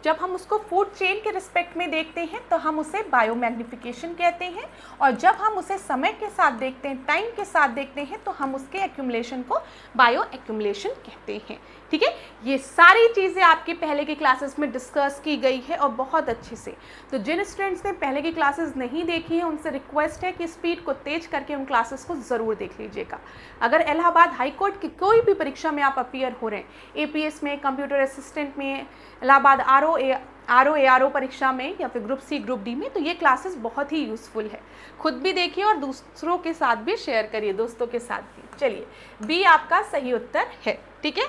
[SPEAKER 1] जब हम उसको फूड चेन के रिस्पेक्ट में देखते हैं तो हम उसे बायोमैग्निफिकेशन कहते हैं, और जब हम उसे समय के साथ देखते हैं, टाइम के साथ देखते हैं, तो हम उसके एक्यूमुलेशन को बायो एक्यूमुलेशन कहते हैं। ठीक है, ये सारी चीज़ें आपके पहले की क्लासेस में डिस्कस की गई है और बहुत अच्छे से। तो जिन स्टूडेंट्स ने पहले की क्लासेस नहीं देखी है उनसे रिक्वेस्ट है कि स्पीड को तेज करके उन क्लासेस को ज़रूर देख लीजिएगा। अगर इलाहाबाद हाई कोर्ट की कोई भी परीक्षा में आप अपीयर हो रहे हैं, APS में, कंप्यूटर असिस्टेंट में, इलाहाबाद RO परीक्षा में, या फिर ग्रुप C ग्रुप D में, तो ये क्लासेस बहुत ही यूज़फुल है। खुद भी देखिए और दूसरों के साथ भी शेयर करिए, दोस्तों के साथ भी। चलिए, B आपका सही उत्तर है। ठीक है,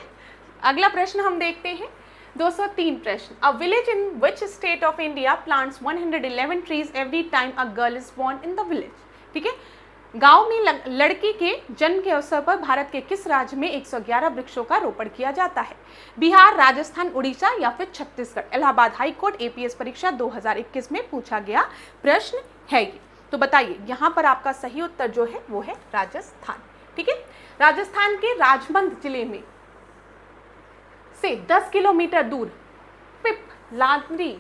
[SPEAKER 1] अगला प्रश्न हम देखते हैं 203 प्रश्न। A village in which state of India plants 111 trees every time a girl is born in the village. ठीक है, गांव में लड़की के जन्म के अवसर पर भारत के किस राज्य में 111 वृक्षों का रोपण किया जाता है? बिहार, राजस्थान, उड़ीसा या फिर Chhattisgarh. Allahabad high court APS परीक्षा 2021 में पूछा गया प्रश्न है ये। तो बताइए, यहाँ पर आपका सही उत्तर जो है वो है राजस्थान। ठीक है, राजस्थान के राजमंद जिले में से 10 किलोमीटर दूर पिपलांत्री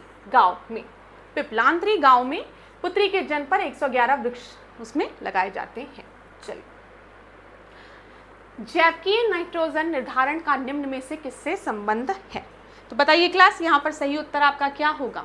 [SPEAKER 1] गांव में पुत्री के जन्म पर 111 वृक्ष उसमें लगाए जाते हैं। चलिए, जैविकीय नाइट्रोजन निर्धारण का निम्न में से किससे संबंध है? तो बताइए क्लास, यहाँ पर सही उत्तर आपका क्या होगा?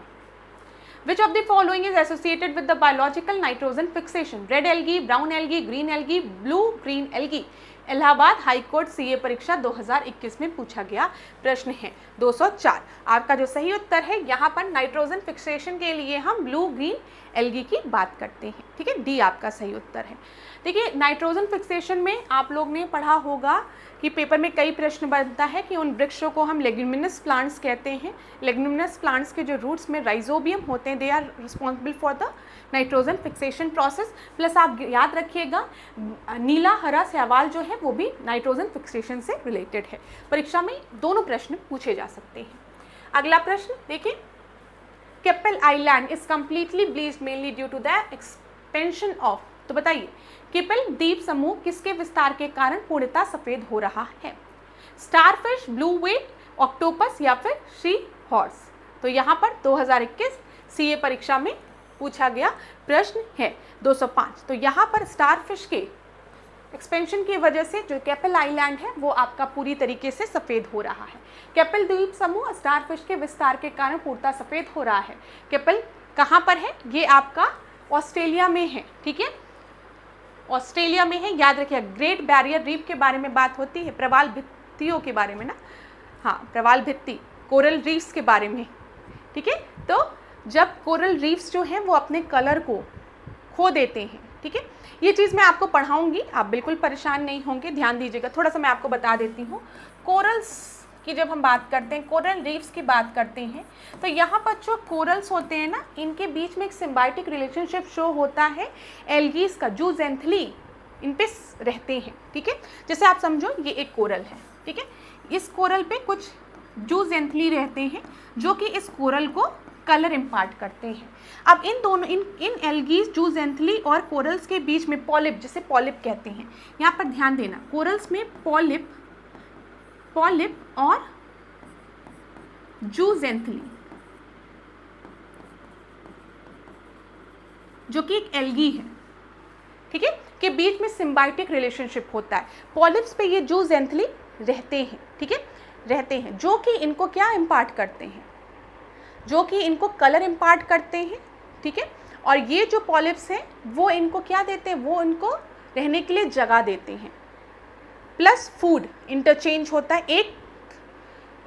[SPEAKER 1] Which of the following is associated with the biological nitrogen fixation? Red algae, brown algae, green algae, blue green algae। Allahabad high court CA परीक्षा 2021 में पूछा गया प्रश्न है 204। आपका जो सही उत्तर है, यहाँ पर नाइट्रोजन फिक्सेशन के लिए हम ब्लू ग्रीन एल्गी की बात करते हैं। ठीक है, D आपका सही उत्तर है। देखिए, नाइट्रोजन फिक्सेशन में आप लोग ने पढ़ा होगा कि पेपर में कई प्रश्न बनता है कि उन वृक्षों को हम लेग्यूमिनस प्लांट्स कहते हैं। लेग्यूमिनस प्लांट्स के जो रूट्स में राइजोबियम होते हैं, they are responsible for the nitrogen fixation process. Plus आप याद रखिएगा, नीला हरा सवाल जो है वो भी नाइट्रोजन फिक्सेशन से रिलेटेड है। परीक्षा में दोनों प्रश्न पूछे जा सकते हैं। अगला प्रश्न देखिए, Keppel island is completely bleached mainly due to the expansion of. तो बताइए, केपल द्वीप समूह किसके विस्तार के कारण पूर्णतः सफेद हो रहा है? स्टारफिश, ब्लू व्हेल, ऑक्टोपस या फिर सी हॉर्स। तो यहाँ पर 2021 CA परीक्षा में पूछा गया प्रश्न है 205। तो यहाँ पर स्टारफिश के एक्सपेंशन की वजह से जो केपल आइलैंड है वो आपका पूरी तरीके से सफ़ेद हो रहा है। केपल द्वीप समूह स्टारफिश के विस्तार के कारण पूर्णतः सफ़ेद हो रहा है। केपल कहाँ पर है? ये आपका ऑस्ट्रेलिया में है। ठीक है, ऑस्ट्रेलिया में है, याद रखिए। ग्रेट बैरियर रीफ के बारे में बात होती है, प्रवाल भित्तियों के बारे में ना, हाँ, प्रवाल भित्ति, कोरल रीफ्स के बारे में। ठीक है, तो जब कोरल रीफ्स जो हैं वो अपने कलर को खो देते हैं, ठीक है, ये चीज़ मैं आपको पढ़ाऊंगी, आप बिल्कुल परेशान नहीं होंगे, ध्यान दीजिएगा। थोड़ा सा मैं आपको बता देती हूँ। कोरल्स की जब हम बात करते हैं, कोरल रीफ्स की बात करते हैं, तो यहाँ पर जो कोरल्स होते हैं ना, इनके बीच में एक सिम्बायोटिक रिलेशनशिप शो होता है एल्गीज का, जूजेंथली इन पे रहते हैं। ठीक है, जैसे आप समझो ये एक कोरल है, ठीक है, इस कोरल पे कुछ जूजेंथली रहते हैं जो कि इस कोरल को कलर इम्पार्ट करते हैं। अब इन दोनों इन एल्गीज, जूजेंथली और कोरल्स के बीच में पॉलिप, जिसे पॉलिप कहते हैं, यहाँ पर ध्यान देना, कोरल्स में पॉलिप और जूजेंथली जो कि एक एल्गी है, ठीक है, के बीच में सिम्बायोटिक रिलेशनशिप होता है। पॉलिप्स पे ये जूजेंथली रहते हैं, ठीक है, रहते हैं, जो कि इनको क्या इम्पार्ट करते हैं, जो कि इनको कलर इम्पार्ट करते हैं, ठीक है, और ये जो पॉलिप्स हैं वो इनको क्या देते हैं, वो इनको रहने के लिए जगह देते हैं, प्लस फूड इंटरचेंज होता है,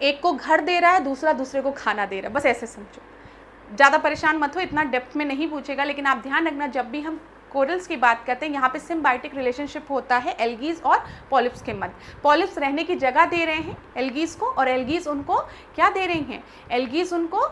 [SPEAKER 1] एक को घर दे रहा है, दूसरा दूसरे को खाना दे रहा है, बस ऐसे समझो। ज़्यादा परेशान मत हो, इतना डेप्थ में नहीं पूछेगा, लेकिन आप ध्यान रखना जब भी हम कोरल्स की बात करते हैं यहाँ पे सिम्बायोटिक रिलेशनशिप होता है एल्गीज और पॉलिप्स के मध्य। पॉलिप्स रहने की जगह दे रहे हैं एल्गीज को, और एल्गीज उनको क्या दे रही हैं, एल्गीज उनको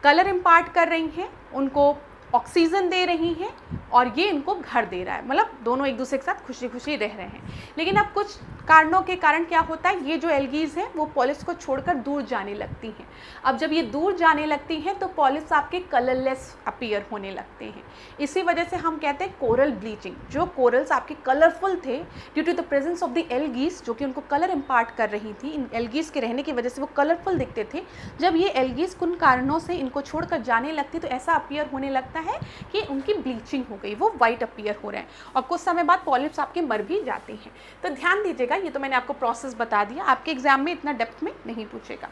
[SPEAKER 1] कलर इम्पार्ट कर रही हैं, उनको ऑक्सीजन दे रही हैं, और ये इनको घर दे रहा है, मतलब दोनों एक दूसरे के साथ खुशी खुशी रह रहे हैं। लेकिन अब कुछ कारणों के कारण क्या होता है, ये जो एल्गीज हैं वो पॉलिप्स को छोड़कर दूर जाने लगती हैं। अब जब ये दूर जाने लगती हैं तो पॉलिप्स आपके कलरलेस अपीयर होने लगते हैं। इसी वजह से हम कहते हैं कोरल ब्लीचिंग। जो कोरल्स आपके कलरफुल थे due to the presence of the algae, जो कि उनको कलर इम्पार्ट कर रही थी, इन एल्गीज के रहने की वजह से वो कलरफुल दिखते थे, जब ये एल्गीज कुछ कारणों से इनको छोड़कर जाने लगती तो ऐसा अपीयर होने लगता है कि उनकी ब्लीचिंग हो गई, वो वाइट अपीयर हो रहे हैं, और कुछ समय बाद पॉलिप्स आपके मर भी जाते हैं। तो ध्यान दीजिएगा, ये तो मैंने आपको प्रोसेस बता दिया, आपके एग्जाम में इतना डेप्थ में नहीं पूछेगा।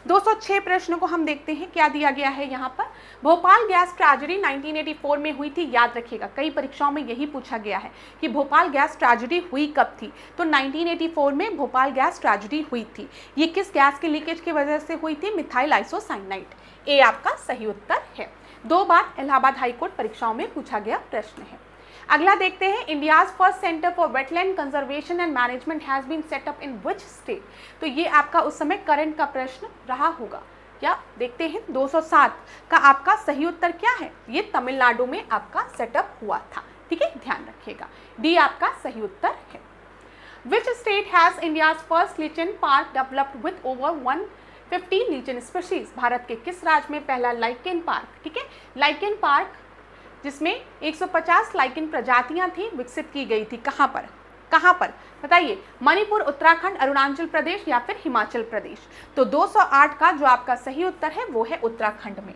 [SPEAKER 1] 206 प्रश्न को हम देखते हैं क्या दिया गया है यहाँ पर। भोपाल गैस ट्रेजेडी 1984 में हुई थी, याद रखिएगा कई परीक्षाओं में यही पूछा गया है कि भोपाल गैस ट्रेजेडी हुई कब थी, तो 1984 में भोपाल गैस ट्रेजेडी हुई थी। ये किस गैस के लीकेज की वजह से हुई थी, मिथाइल आइसोसाइनाइड। ए आपका सही उत्तर है। 2 बार इलाहाबाद हाईकोर्ट परीक्षाओं में पूछा गया प्रश्न है। अगला देखते हैं, India's first centre for wetland conservation and management has been set up in which state. तो ये आपका उस समय करंट का प्रश्न रहा होगा क्या, देखते हैं। 207 का आपका सही उत्तर क्या है, ये तमिलनाडु में आपका सेटअप हुआ था, ठीक है, ध्यान रखिएगा। डी आपका सही उत्तर है। Which state has India's first lichen park developed with over 150 lichen species. Bharat के किस राज्य में पहला लाइकेन पार्क, ठीक है, लाइकेन पार्क जिसमें 150 लाइकेन प्रजातियां थी विकसित की गई थी, कहाँ पर बताइए, मणिपुर, उत्तराखंड, अरुणाचल प्रदेश या फिर हिमाचल प्रदेश। तो 208 का जो आपका सही उत्तर है वो है उत्तराखंड में।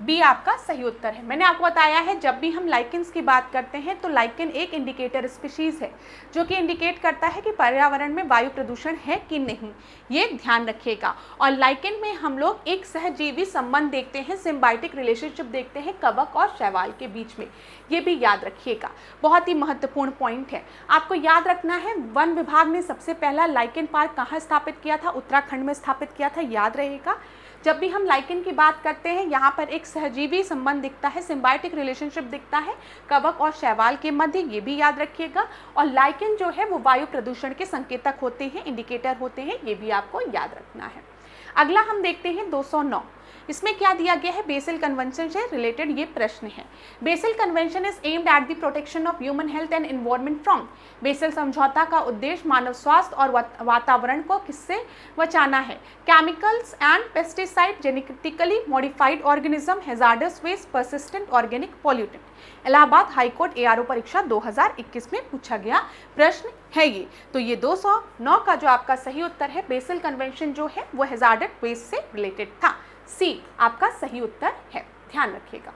[SPEAKER 1] बी आपका सही उत्तर है। मैंने आपको बताया है जब भी हम लाइकेन्स की बात करते हैं तो लाइकेन एक इंडिकेटर स्पीशीज है जो कि इंडिकेट करता है कि पर्यावरण में वायु प्रदूषण है कि नहीं, ये ध्यान रखिएगा। और लाइकेन में हम लोग एक सहजीवी संबंध देखते हैं, सिम्बायोटिक रिलेशनशिप देखते हैं कवक और शैवाल के बीच में, ये भी याद रखिएगा, बहुत ही महत्वपूर्ण पॉइंट है। आपको याद रखना है वन विभाग ने सबसे पहला लाइकेन पार्क कहाँ स्थापित किया था, उत्तराखंड में स्थापित किया था, याद रहेगा। जब भी हम लाइकेन की बात करते हैं यहाँ पर एक सहजीवी संबंध दिखता है, सिम्बायोटिक रिलेशनशिप दिखता है कवक और शैवाल के मध्य, ये भी याद रखिएगा। और लाइकेन जो है वो वायु प्रदूषण के संकेतक होते हैं, इंडिकेटर होते हैं, ये भी आपको याद रखना है। अगला हम देखते हैं 209, इसमें क्या दिया गया है, बेसल कन्वेंशन से रिलेटेड ये प्रश्न है। Basel convention is aimed at the protection of human health and environment from. Basel समझौता का उद्देश्य मानव स्वास्थ्य और वातावरण को किससे बचाना है, chemicals and pesticide, genetically modified organism, hazardous waste, persistent organic pollutant. Allahabad high court ARO परीक्षा 2021 में पूछा गया प्रश्न है ये। तो ये 209 का जो आपका सही उत्तर है, बेसल कन्वेंशन जो है वो हैजार्डस वेस्ट से रिलेटेड था, सी आपका सही उत्तर है, ध्यान रखिएगा।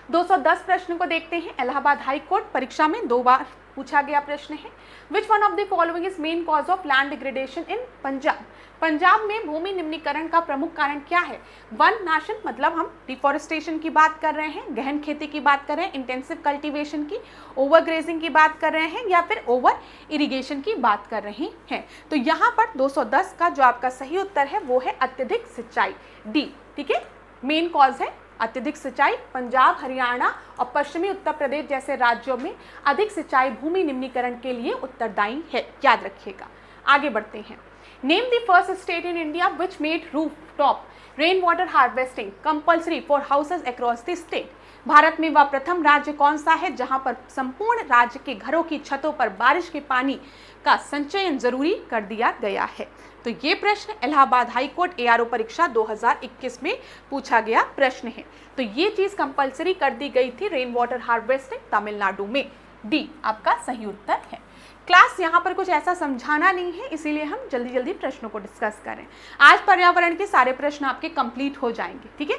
[SPEAKER 1] 210 प्रश्न को देखते हैं। इलाहाबाद हाई कोर्ट परीक्षा में 2 बार पूछा गया प्रश्न है। Which one of the following is main cause of land degradation इन पंजाब। पंजाब में भूमि निम्नीकरण का प्रमुख कारण क्या है, वन नाशन, मतलब हम डिफॉरेस्टेशन की बात कर रहे हैं, गहन खेती की बात कर रहे हैं, इंटेंसिव कल्टीवेशन की, ओवर ग्रेजिंग की बात कर रहे हैं, या फिर ओवर इरिगेशन की बात कर रहे हैं। तो यहाँ पर 210 का जो आपका सही उत्तर है वो है अत्यधिक सिंचाई, डी, ठीक है। मेन कॉज है अत्यधिक सिंचाई। पंजाब, हरियाणा और पश्चिमी उत्तर प्रदेश जैसे राज्यों में अधिक सिंचाई भूमि निम्नीकरण के लिए उत्तरदायी है, याद रखिएगा। आगे बढ़ते हैं। Name the first state in India which made roof top rain water harvesting compulsory for houses across the state. Bharat में वह प्रथम राज्य कौन सा है जहां पर संपूर्ण राज्य के घरों की छतों पर बारिश के पानी का संचयन जरूरी कर दिया गया है। तो ये प्रश्न इलाहाबाद हाई कोर्ट एआरओ परीक्षा 2021 में पूछा गया प्रश्न है। तो ये चीज कंपल्सरी कर दी गई थी, रेन वाटर हार्वेस्टिंग तमिलनाडु में, डी आपका सही उत्तर है। क्लास यहाँ पर कुछ ऐसा समझाना नहीं है, इसीलिए हम जल्दी जल्दी प्रश्नों को डिस्कस करें। आज पर्यावरण के सारे प्रश्न आपके कंप्लीट हो जाएंगे, ठीक है।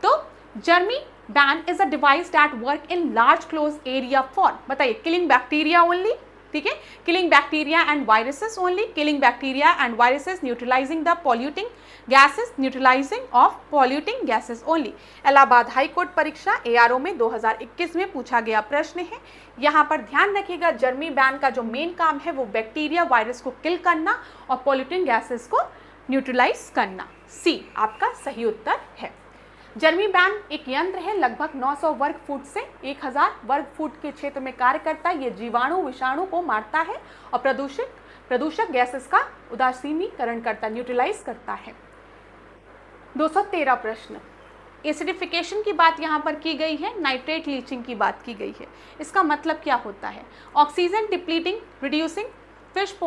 [SPEAKER 1] तो जर्मी बैन is a device that work in large close area for, बताइए, किलिंग बैक्टीरिया ओनली, ठीक है, killing bacteria and viruses only, killing bacteria and viruses, neutralizing the polluting gases, neutralizing of polluting gases only. Allahabad high court परीक्षा ARO में 2021 में पूछा गया प्रश्न है। यहाँ पर ध्यान रखिएगा, जर्मी बैन का जो मेन काम है वो बैक्टीरिया वायरस को किल करना और पॉल्यूटिंग गैसेस को न्यूट्रलाइज करना। C आपका सही उत्तर है। जर्मी बैन एक यंत्र है, लगभग 900 वर्ग फुट से 1000 वर्ग फुट के क्षेत्र में कार्य करता है। ये जीवाणु विषाणु को मारता है और प्रदूषक गैसेस का उदासीनीकरण करता है, न्यूट्रलाइज करता है। 213 प्रश्न, एसिडिफिकेशन की बात यहाँ पर की गई है, नाइट्रेट लीचिंग की बात की गई है। इसका मतलब क्या होता है? Oxygen depleting, reducing fish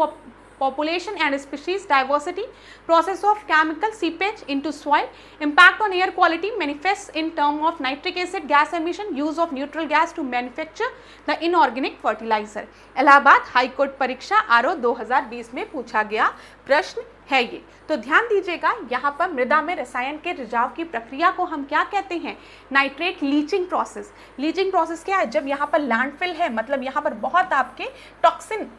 [SPEAKER 1] population and species diversity, process of chemical seepage into soil, impact on air quality manifests in term of nitric acid gas emission, use of neutral gas to manufacture the inorganic fertilizer। Allahabad high court परीक्षा ARO 2020 में पूछा गया प्रश्न है ये। तो ध्यान दीजिएगा, यहाँ पर मृदा में रसायन के रिजाव की प्रक्रिया को हम क्या कहते हैं? Nitrate leaching process. Leaching process क्या है? जब यहाँ पर लैंडफिल है, मतलब यहाँ पर बहुत आपके टॉक्सिन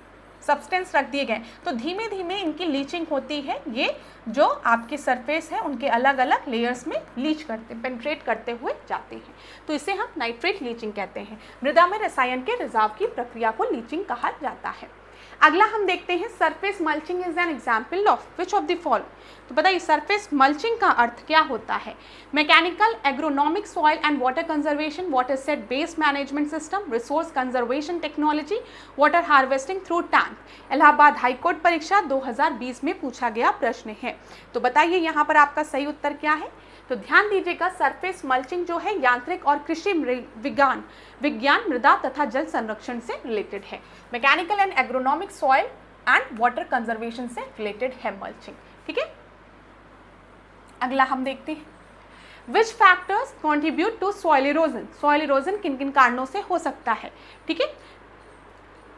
[SPEAKER 1] सब्सटेंस रख दिए गए, तो धीमे धीमे इनकी लीचिंग होती है। ये जो आपके सरफेस है उनके अलग अलग लेयर्स में लीच करते, पेनिट्रेट करते हुए जाते हैं, तो इसे हम नाइट्रेट लीचिंग कहते हैं। मृदा में रसायन के रिजाव की प्रक्रिया को लीचिंग कहा जाता है। अगला हम देखते हैं, surface mulching is an example of which of the following. तो बताइए सरफेस मल्चिंग का अर्थ क्या होता है? Mechanical, agronomic, soil and water conservation, water set based management system, resource conservation technology, water harvesting through tank. Allahabad high court परीक्षा 2020 में पूछा गया प्रश्न है। तो बताइए यहाँ पर आपका सही उत्तर क्या है? तो ध्यान दीजिएगा, सरफेस मल्चिंग जो है यांत्रिक और कृषि विज्ञान मृदा तथा जल संरक्षण से रिलेटेड है। Mechanical and agronomic, soil and water conservation से रिलेटेड है मल्चिंग। ठीक है, अगला हम देखते हैं, which factors contribute to soil erosion. Soil erosion किन किन कारणों से हो सकता है? ठीक है,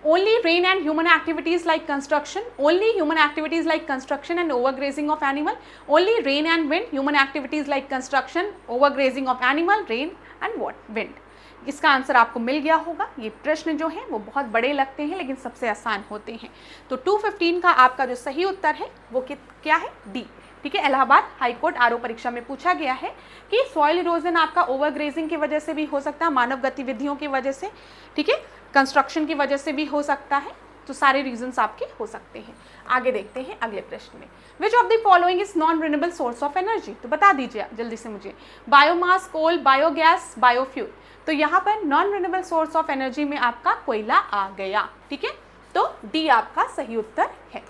[SPEAKER 1] only rain and human activities like construction, only human activities like construction and overgrazing of animal, only rain and wind, human activities like construction, overgrazing of animal, rain and what? Wind। इसका answer आपको मिल गया होगा। ये प्रश्न जो है वो बहुत बड़े लगते हैं लेकिन सबसे आसान होते हैं। तो 215 का आपका जो सही उत्तर है वो क्या है? डी। ठीक है, इलाहाबाद हाईकोर्ट ARO परीक्षा में पूछा गया है कि सॉइल इरोजन आपका ओवरग्रेजिंग की वजह से भी हो सकता है, मानव गतिविधियों की वजह से, ठीक है, कंस्ट्रक्शन की वजह से भी हो सकता है। तो सारे रीजंस आपके हो सकते हैं। आगे देखते हैं अगले प्रश्न में, विच of the following is non renewable source of energy. तो बता दीजिए जल्दी से मुझे, बायोमास, कोल, बायोगैस, बायोफ्यूल। तो यहाँ पर non renewable source of energy में आपका कोयला आ गया। ठीक है, तो डी आपका सही उत्तर है।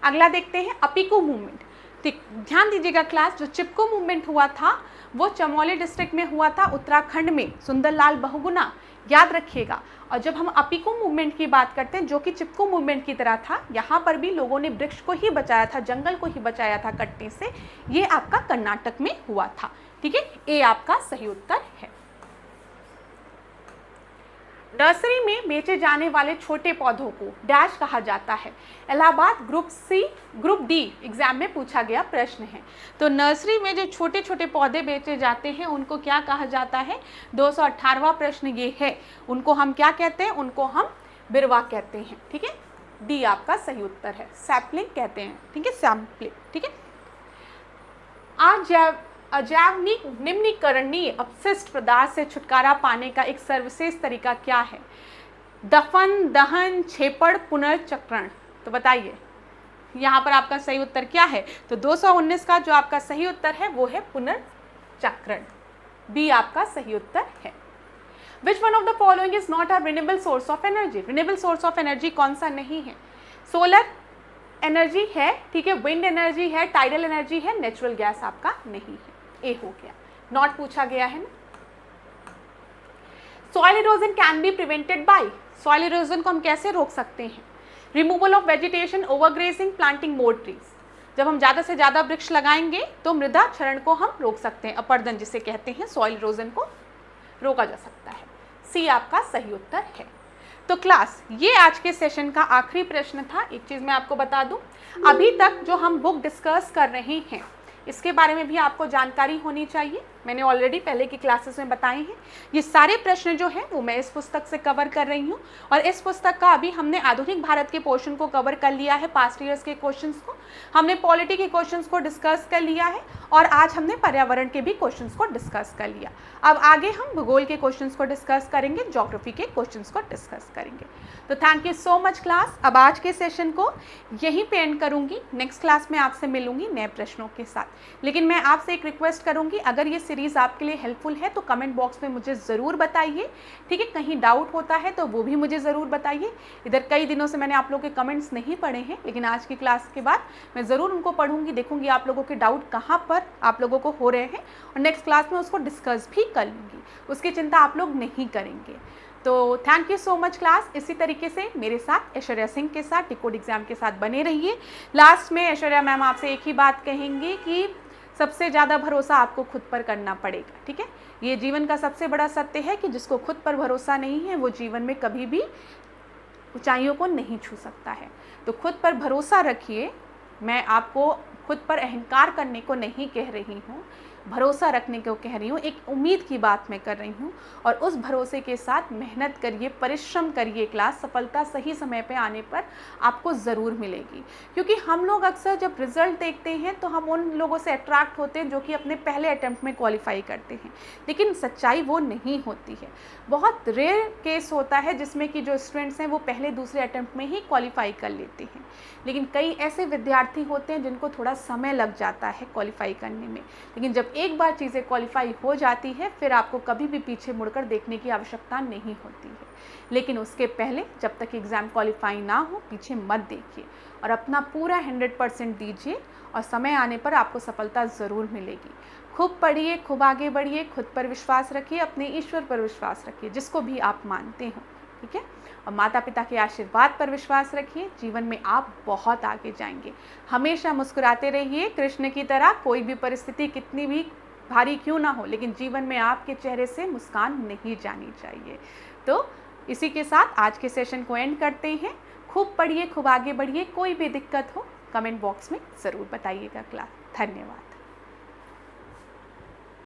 [SPEAKER 1] अगला देखते हैं, अपिको मूवमेंट। ध्यान दीजिएगा क्लास, जो चिपको मूवमेंट हुआ था वो चमोली डिस्ट्रिक्ट में हुआ था, उत्तराखंड में, सुंदरलाल बहुगुणा, याद रखिएगा। और जब हम अपिको मूवमेंट की बात करते हैं जो कि चिपको मूवमेंट की तरह था, यहाँ पर भी लोगों ने वृक्ष को ही बचाया था, जंगल को ही बचाया था कटने से। ये आपका कर्नाटक में हुआ था। ठीक है, ए आपका सही उत्तर है। नर्सरी में बेचे जाने वाले छोटे पौधों को डैश कहा जाता है। इलाहाबाद ग्रुप डी एग्जाम में पूछा गया प्रश्न है। तो नर्सरी में जो छोटे छोटे पौधे बेचे जाते हैं उनको क्या कहा जाता है? 218वां प्रश्न ये है। उनको हम क्या कहते हैं? उनको हम बिरवा कहते हैं। ठीक है, डी आपका सही उत्तर है। सैपलिंग कहते हैं। ठीक है, सैम्पलिंग। ठीक है, आज अजैविक निम्नीकरणीय अपशिष्ट पदार्थ से छुटकारा पाने का एक सर्वश्रेष्ठ तरीका क्या है? दफन, दहन, छेपड़, पुनर्चक्रण। तो बताइए यहाँ पर आपका सही उत्तर क्या है? तो 219 का जो आपका सही उत्तर है वो है पुनर्चक्रण। बी आपका सही उत्तर है। Which one of the following is not a renewable source of energy. Renewable source of energy कौन सा नहीं है? सोलर एनर्जी है, ठीक है, विंड एनर्जी है, टाइडल एनर्जी है, नेचुरल गैस आपका नहीं है। ए हो गया, नॉट पूछा गया है ना। Soil erosion can be prevented by. Soil erosion को हम कैसे रोक सकते हैं? Removal of vegetation, overgrazing, planting more trees. जब हम ज़्यादा से ज़्यादा वृक्ष लगाएंगे तो मृदा क्षरण को हम रोक सकते हैं, अपर्दन जिसे कहते हैं, सॉइल इरोजन को रोका जा सकता है। सी आपका सही उत्तर है। तो क्लास, ये आज के सेशन का आखिरी प्रश्न था। एक चीज़ मैं आपको बता दूं, अभी तक जो हम बुक डिस्कस कर रहे हैं इसके बारे में भी आपको जानकारी होनी चाहिए। मैंने ऑलरेडी पहले की क्लासेस में बताए हैं। ये सारे प्रश्न जो हैं वो मैं इस पुस्तक से कवर कर रही हूँ और इस पुस्तक का अभी हमने आधुनिक भारत के पोर्शन को कवर कर लिया है, पास्ट ईयर्स के क्वेश्चंस को, हमने पॉलिटी के क्वेश्चंस को डिस्कस कर लिया है और आज हमने पर्यावरण के भी क्वेश्चंस को डिस्कस कर लिया। अब आगे हम भूगोल के क्वेश्चंस को डिस्कस करेंगे, ज्योग्राफी के क्वेश्चंस को डिस्कस करेंगे। तो thank you so much class. अब आज के सेशन को यहीं पे एंड करूँगी, नेक्स्ट क्लास में आपसे मिलूंगी नए प्रश्नों के साथ। लेकिन मैं आपसे एक रिक्वेस्ट करूँगी, अगर ये सीरीज़ आपके लिए हेल्पफुल है तो कमेंट बॉक्स में मुझे ज़रूर बताइए, ठीक है। कहीं डाउट होता है तो वो भी मुझे ज़रूर बताइए। इधर कई दिनों से मैंने आप लोगों के कमेंट्स नहीं पढ़े हैं, लेकिन आज की क्लास के बाद मैं ज़रूर उनको पढ़ूंगी, देखूंगी आप लोगों के डाउट कहाँ पर आप लोगों को हो रहे हैं और नेक्स्ट क्लास में उसको डिस्कस भी कर लूँगी, उसकी चिंता आप लोग नहीं करेंगे। तो thank you so much class. इसी तरीके से मेरे साथ ऐश्वर्या सिंह के साथ डिकोड एग्जाम के साथ बने रहिए। लास्ट में ऐश्वर्या मैम आपसे एक ही बात कहेंगी कि सबसे ज़्यादा भरोसा आपको खुद पर करना पड़ेगा, ठीक है। ये जीवन का सबसे बड़ा सत्य है कि जिसको खुद पर भरोसा नहीं है वो जीवन में कभी भी ऊंचाइयों को नहीं छू सकता है। तो खुद पर भरोसा रखिए। मैं आपको खुद पर अहंकार करने को नहीं कह रही हूँ, भरोसा रखने को कह रही हूँ, एक उम्मीद की बात मैं कर रही हूँ और उस भरोसे के साथ मेहनत करिए, परिश्रम करिए। क्लास सफलता सही समय पे आने पर आपको ज़रूर मिलेगी, क्योंकि हम लोग अक्सर जब रिज़ल्ट देखते हैं तो हम उन लोगों से अट्रैक्ट होते हैं जो कि अपने पहले अटैम्प्ट में क्वालिफाई करते हैं, लेकिन सच्चाई वो नहीं होती है। बहुत रेयर केस होता है जिसमें कि जो स्टूडेंट्स हैं वो पहले दूसरे अटैम्प्ट में ही क्वालिफाई कर लेते हैं, लेकिन कई ऐसे विद्यार्थी होते हैं जिनको थोड़ा समय लग जाता है क्वालिफाई करने में। लेकिन जब एक बार चीज़ें क्वालिफाई हो जाती है फिर आपको कभी भी पीछे मुड़कर देखने की आवश्यकता नहीं होती है। लेकिन उसके पहले जब तक एग्ज़ाम क्वालिफाई ना हो पीछे मत देखिए और अपना पूरा 100% दीजिए और समय आने पर आपको सफलता ज़रूर मिलेगी। खूब पढ़िए, खूब आगे बढ़िए, खुद पर विश्वास रखिए, अपने ईश्वर पर विश्वास रखिए जिसको भी आप मानते हो, ठीक है। और माता पिता के आशीर्वाद पर विश्वास रखिए, जीवन में आप बहुत आगे जाएंगे। हमेशा मुस्कुराते रहिए कृष्ण की तरह, कोई भी परिस्थिति कितनी भी भारी क्यों ना हो, लेकिन जीवन में आपके चेहरे से मुस्कान नहीं जानी चाहिए। तो इसी के साथ आज के सेशन को एंड करते हैं। खूब पढ़िए, खूब आगे बढ़िए। कोई भी दिक्कत हो कमेंट बॉक्स में ज़रूर बताइएगा क्लास। धन्यवाद।